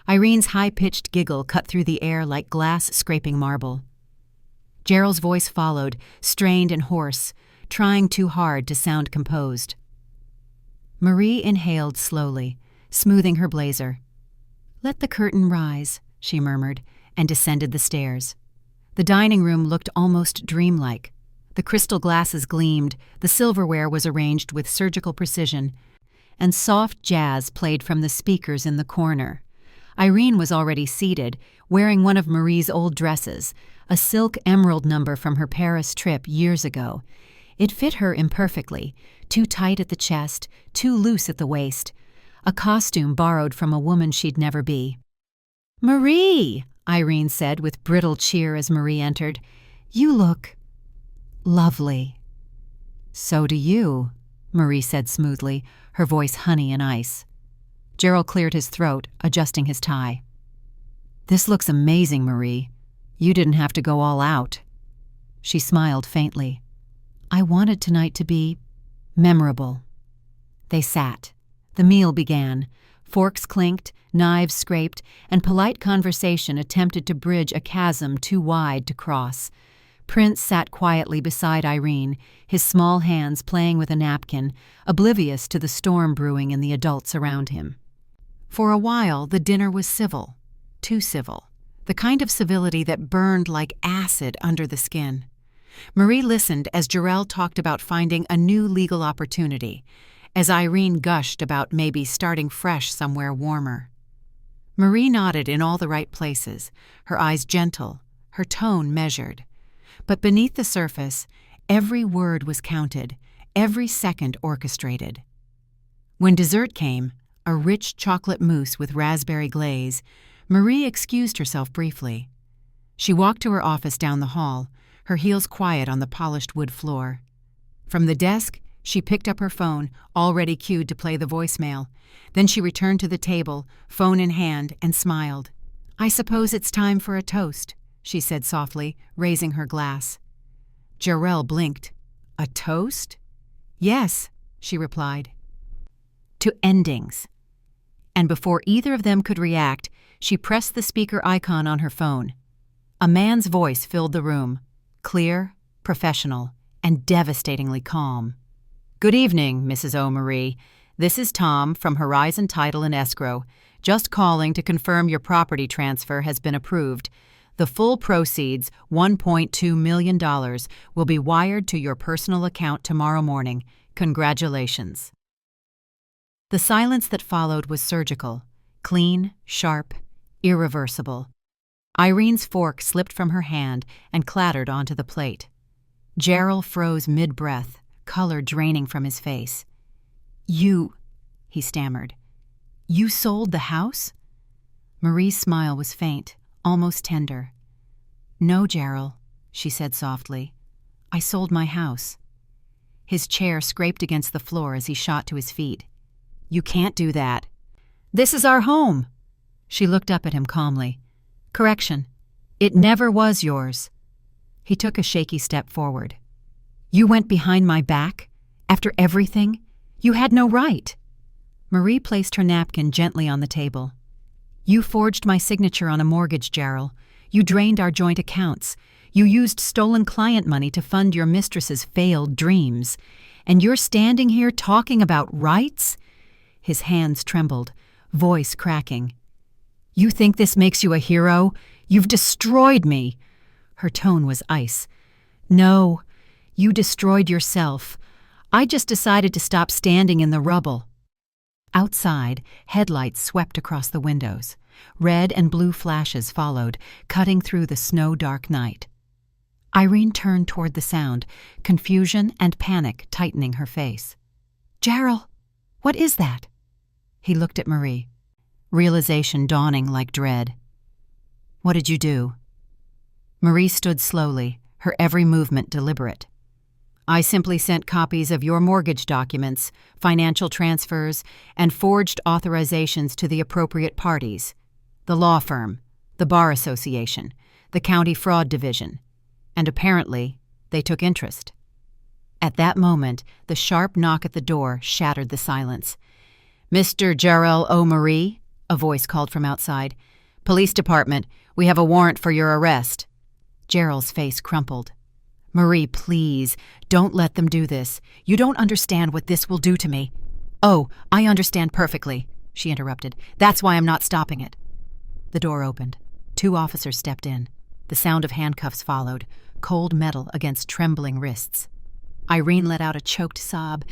Irene's high-pitched giggle cut through the air like glass scraping marble. Gerald's voice followed, strained and hoarse, trying too hard to sound composed. Marie inhaled slowly, smoothing her blazer. "Let the curtain rise," she murmured, and descended the stairs. The dining room looked almost dreamlike. The crystal glasses gleamed, the silverware was arranged with surgical precision, and soft jazz played from the speakers in the corner. Irene was already seated, wearing one of Marie's old dresses, a silk emerald number from her Paris trip years ago. It fit her imperfectly, too tight at the chest, too loose at the waist, a costume borrowed from a woman she'd never be. "Marie!" Irene said with brittle cheer as Marie entered. "You look lovely." "So do you," Marie said smoothly, her voice honey and ice. Gerald cleared his throat, adjusting his tie. "This looks amazing, Marie. You didn't have to go all out." She smiled faintly. "I wanted tonight to be memorable." They sat. The meal began. Forks clinked, knives scraped, and polite conversation attempted to bridge a chasm too wide to cross. Prince sat quietly beside Irene, his small hands playing with a napkin, oblivious to the storm brewing in the adults around him. For a while, the dinner was civil, too civil, the kind of civility that burned like acid under the skin. Marie listened as Jarrell talked about finding a new legal opportunity, as Irene gushed about maybe starting fresh somewhere warmer. Marie nodded in all the right places, her eyes gentle, her tone measured. But beneath the surface, every word was counted, every second orchestrated. When dessert came, a rich chocolate mousse with raspberry glaze, Marie excused herself briefly. She walked to her office down the hall, her heels quiet on the polished wood floor. From the desk, she picked up her phone, already cued to play the voicemail. Then she returned to the table, phone in hand, and smiled. "I suppose it's time for a toast," she said softly, raising her glass. Jarrell blinked. "A toast?" "Yes," she replied. "To endings." And before either of them could react, she pressed the speaker icon on her phone. A man's voice filled the room, clear, professional, and devastatingly calm. "Good evening, Mrs. O'Marie. This is Tom from Horizon Title and Escrow, just calling to confirm your property transfer has been approved. The full proceeds, $1.2 million, will be wired to your personal account tomorrow morning. Congratulations." The silence that followed was surgical, clean, sharp, irreversible. Irene's fork slipped from her hand and clattered onto the plate. Jarrell froze mid-breath, color draining from his face. "You," he stammered. "You sold the house?" Marie's smile was faint, almost tender. "No, Jarrell," she said softly. "I sold my house." His chair scraped against the floor as he shot to his feet. "You can't do that." "This is our home." She looked up at him calmly. "Correction. It never was yours." He took a shaky step forward. "You went behind my back? After everything? You had no right." Marie placed her napkin gently on the table. "You forged my signature on a mortgage, Jarrell. You drained our joint accounts. You used stolen client money to fund your mistress's failed dreams. And you're standing here talking about rights?" His hands trembled, voice cracking. "You think this makes you a hero? You've destroyed me." Her tone was ice. "No, you destroyed yourself. I just decided to stop standing in the rubble." Outside, headlights swept across the windows. Red and blue flashes followed, cutting through the snow-dark night. Irene turned toward the sound, confusion and panic tightening her face. "Jarrell, what is that?" He looked at Marie, realization dawning like dread. "What did you do?" Marie stood slowly, her every movement deliberate. "I simply sent copies of your mortgage documents, financial transfers, and forged authorizations to the appropriate parties, the law firm, the bar association, the county fraud division, and apparently they took interest." At that moment, the sharp knock at the door shattered the silence. "Mr. Jarrell O'Marie," a voice called from outside. "Police department, we have a warrant for your arrest." Jarrell's face crumpled. "Marie, please, don't let them do this. You don't understand what this will do to me." "Oh, I understand perfectly," she interrupted. "That's why I'm not stopping it." The door opened. 2 officers stepped in. The sound of handcuffs followed, cold metal against trembling wrists. Irene let out a choked sob,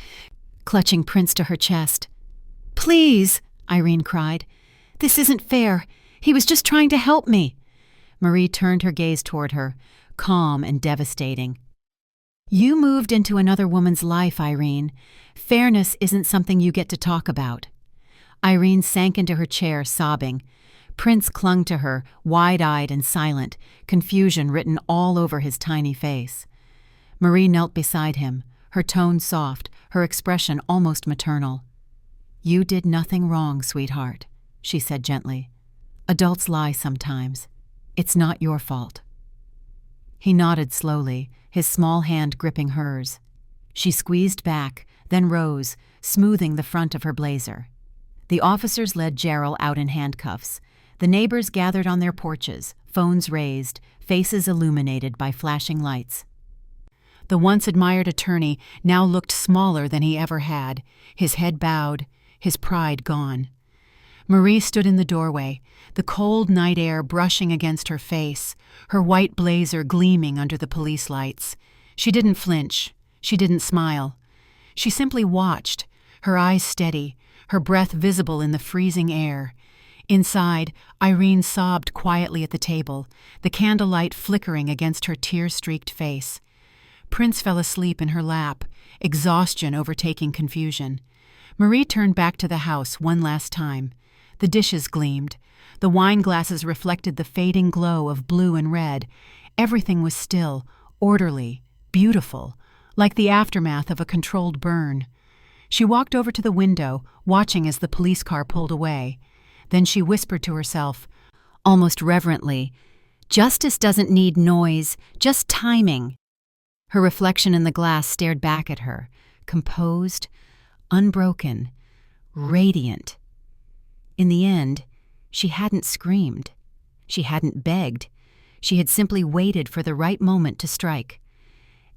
clutching Prince to her chest. "Please," Irene cried. "This isn't fair. He was just trying to help me." Marie turned her gaze toward her, calm and devastating. "You moved into another woman's life, Irene. Fairness isn't something you get to talk about." Irene sank into her chair, sobbing. Prince clung to her, wide-eyed and silent, confusion written all over his tiny face. Marie knelt beside him, her tone soft, her expression almost maternal. "You did nothing wrong, sweetheart," she said gently. "Adults lie sometimes. It's not your fault." He nodded slowly, his small hand gripping hers. She squeezed back, then rose, smoothing the front of her blazer. The officers led Jarrell out in handcuffs. The neighbors gathered on their porches, phones raised, faces illuminated by flashing lights. The once admired attorney now looked smaller than he ever had, his head bowed, his pride gone. Marie stood in the doorway, the cold night air brushing against her face, her white blazer gleaming under the police lights. She didn't flinch. She didn't smile. She simply watched, her eyes steady, her breath visible in the freezing air. Inside, Irene sobbed quietly at the table, the candlelight flickering against her tear-streaked face. Prince fell asleep in her lap, exhaustion overtaking confusion. Marie turned back to the house one last time. The dishes gleamed. The wine glasses reflected the fading glow of blue and red. Everything was still, orderly, beautiful, like the aftermath of a controlled burn. She walked over to the window, watching as the police car pulled away. Then she whispered to herself, almost reverently, "Justice doesn't need noise, just timing." Her reflection in the glass stared back at her, composed, unbroken, radiant. In the end, she hadn't screamed. She hadn't begged. She had simply waited for the right moment to strike.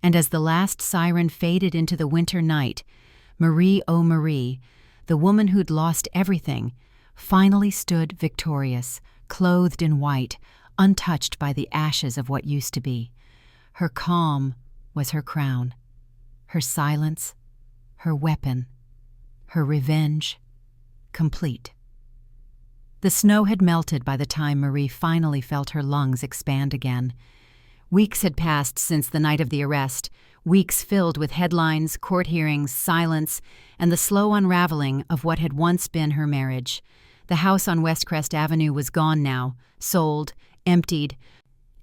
And as the last siren faded into the winter night, Marie, oh Marie, the woman who'd lost everything, finally stood victorious, clothed in white, untouched by the ashes of what used to be. Her calm was her crown, her silence, her weapon, her revenge, complete. The snow had melted by the time Marie finally felt her lungs expand again. Weeks had passed since the night of the arrest, weeks filled with headlines, court hearings, silence, and the slow unraveling of what had once been her marriage. The house on Westcrest Avenue was gone now, sold, emptied,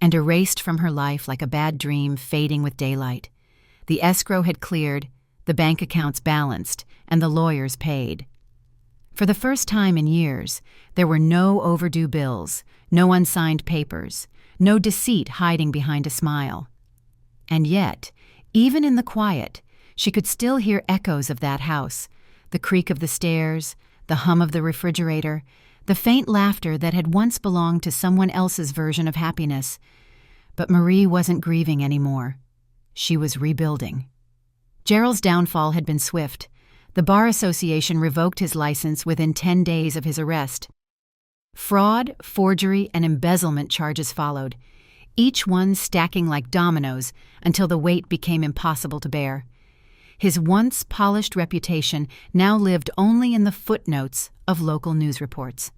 and erased from her life like a bad dream fading with daylight. The escrow had cleared, the bank accounts balanced, and the lawyers paid. For the first time in years, there were no overdue bills, no unsigned papers, no deceit hiding behind a smile. And yet, even in the quiet, she could still hear echoes of that house, the creak of the stairs, the hum of the refrigerator, the faint laughter that had once belonged to someone else's version of happiness. But Marie wasn't grieving anymore. She was rebuilding. Gerald's downfall had been swift. The Bar Association revoked his license within 10 days of his arrest. Fraud, forgery, and embezzlement charges followed, each one stacking like dominoes until the weight became impossible to bear. His once polished reputation now lived only in the footnotes of local news reports.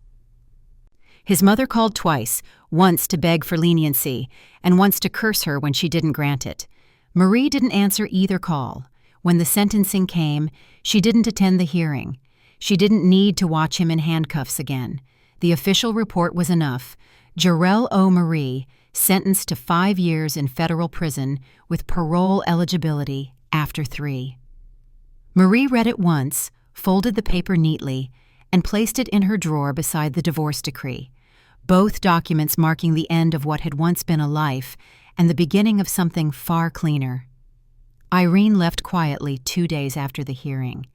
His mother called twice, once to beg for leniency, and once to curse her when she didn't grant it. Marie didn't answer either call. When the sentencing came, she didn't attend the hearing. She didn't need to watch him in handcuffs again. The official report was enough. Jarrell O. Marie, sentenced to 5 years in federal prison with parole eligibility after 3. Marie read it once, folded the paper neatly, and placed it in her drawer beside the divorce decree, both documents marking the end of what had once been a life and the beginning of something far cleaner. Irene left quietly 2 days after the hearing.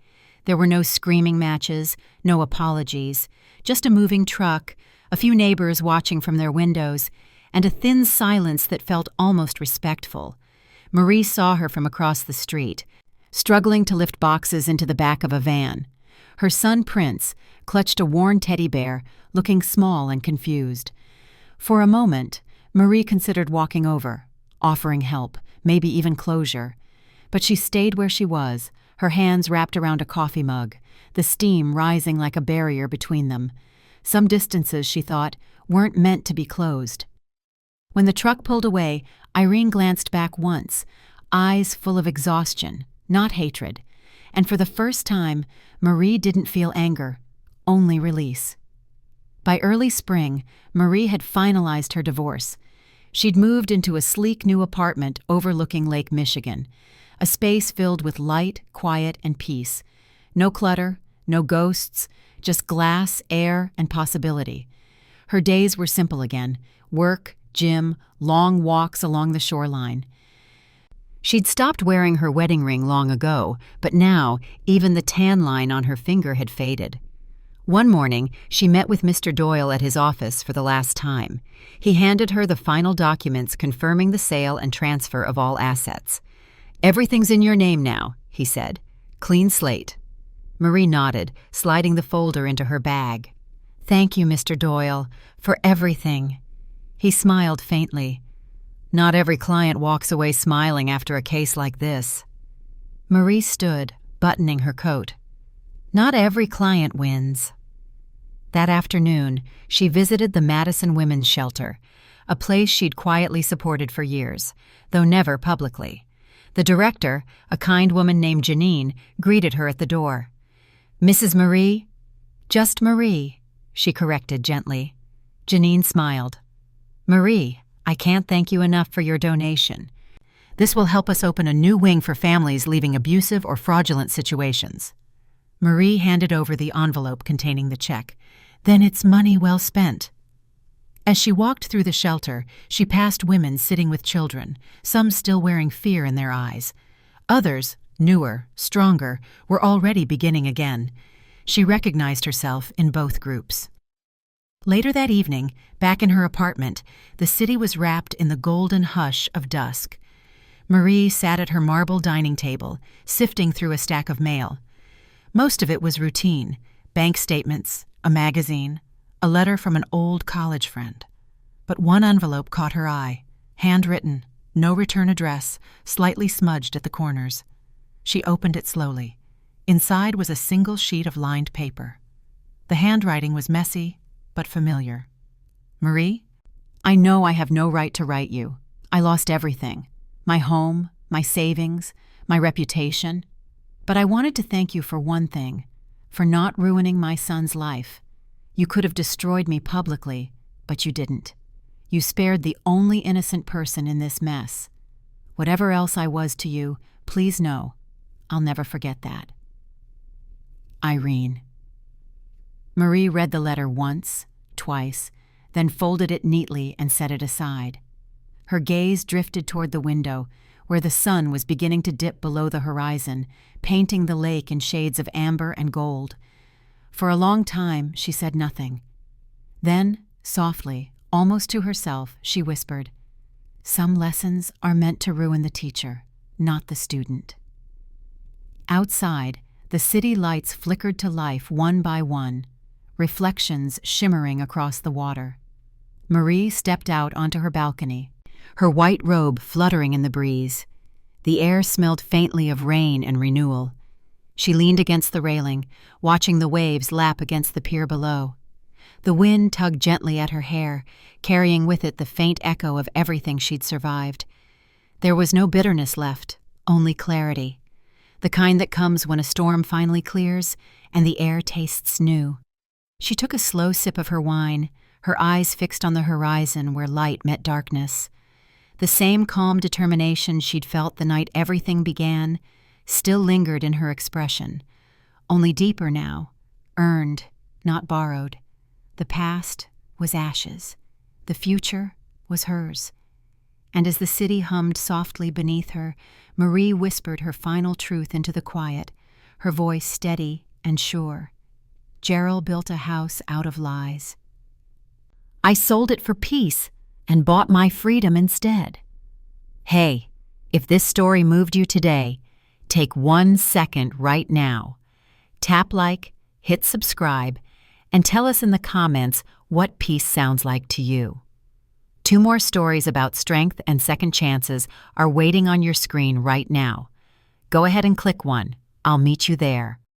There were no screaming matches, no apologies, just a moving truck, a few neighbors watching from their windows, and a thin silence that felt almost respectful. Marie saw her from across the street, struggling to lift boxes into the back of a van. Her son Prince clutched a worn teddy bear, looking small and confused. For a moment, Marie considered walking over, offering help, maybe even closure. But she stayed where she was, her hands wrapped around a coffee mug, the steam rising like a barrier between them. Some distances, she thought, weren't meant to be closed. When the truck pulled away, Irene glanced back once, eyes full of exhaustion, not hatred. And for the first time, Marie didn't feel anger, only release. By early spring, Marie had finalized her divorce. She'd moved into a sleek new apartment overlooking Lake Michigan, a space filled with light, quiet, and peace. No clutter, no ghosts, just glass, air, and possibility. Her days were simple again: work, gym, long walks along the shoreline. She'd stopped wearing her wedding ring long ago, but now even the tan line on her finger had faded. One morning, she met with Mr. Doyle at his office for the last time. He handed her the final documents confirming the sale and transfer of all assets. "Everything's in your name now," he said. "Clean slate." Marie nodded, sliding the folder into her bag. "Thank you, Mr. Doyle, for everything." He smiled faintly. "Not every client walks away smiling after a case like this." Marie stood, buttoning her coat. "Not every client wins." That afternoon, she visited the Madison Women's Shelter, a place she'd quietly supported for years, though never publicly. The director, a kind woman named Janine, greeted her at the door. "Mrs. Marie?" "Just Marie," she corrected gently. Janine smiled. "Marie, I can't thank you enough for your donation. This will help us open a new wing for families leaving abusive or fraudulent situations." Marie handed over the envelope containing the check. "Then it's money well spent." As she walked through the shelter, she passed women sitting with children, some still wearing fear in their eyes. Others, newer, stronger, were already beginning again. She recognized herself in both groups. Later that evening, back in her apartment, the city was wrapped in the golden hush of dusk. Marie sat at her marble dining table, sifting through a stack of mail. Most of it was routine: bank statements, a magazine, a letter from an old college friend. But one envelope caught her eye, handwritten, no return address, slightly smudged at the corners. She opened it slowly. Inside was a single sheet of lined paper. The handwriting was messy, but familiar. "Marie, I know I have no right to write you. I lost everything: my home, my savings, my reputation. But I wanted to thank you for one thing, for not ruining my son's life. You could have destroyed me publicly, but you didn't. You spared the only innocent person in this mess. Whatever else I was to you, please know, I'll never forget that. Irene." Marie read the letter once, twice, then folded it neatly and set it aside. Her gaze drifted toward the window, where the sun was beginning to dip below the horizon, painting the lake in shades of amber and gold. For a long time, she said nothing. Then, softly, almost to herself, she whispered, "Some lessons are meant to ruin the teacher, not the student." Outside, the city lights flickered to life one by one, reflections shimmering across the water. Marie stepped out onto her balcony, her white robe fluttering in the breeze. The air smelled faintly of rain and renewal. She leaned against the railing, watching the waves lap against the pier below. The wind tugged gently at her hair, carrying with it the faint echo of everything she'd survived. There was no bitterness left, only clarity, the kind that comes when a storm finally clears and the air tastes new. She took a slow sip of her wine, her eyes fixed on the horizon where light met darkness. The same calm determination she'd felt the night everything began still lingered in her expression, only deeper now, earned, not borrowed. The past was ashes. The future was hers. And as the city hummed softly beneath her, Marie whispered her final truth into the quiet, her voice steady and sure. Gerald built a house out of lies. I sold it for peace and bought my freedom instead. Hey, if this story moved you today, take 1 second right now. Tap like, hit subscribe, and tell us in the comments what peace sounds like to you. 2 more stories about strength and second chances are waiting on your screen right now. Go ahead and click one. I'll meet you there.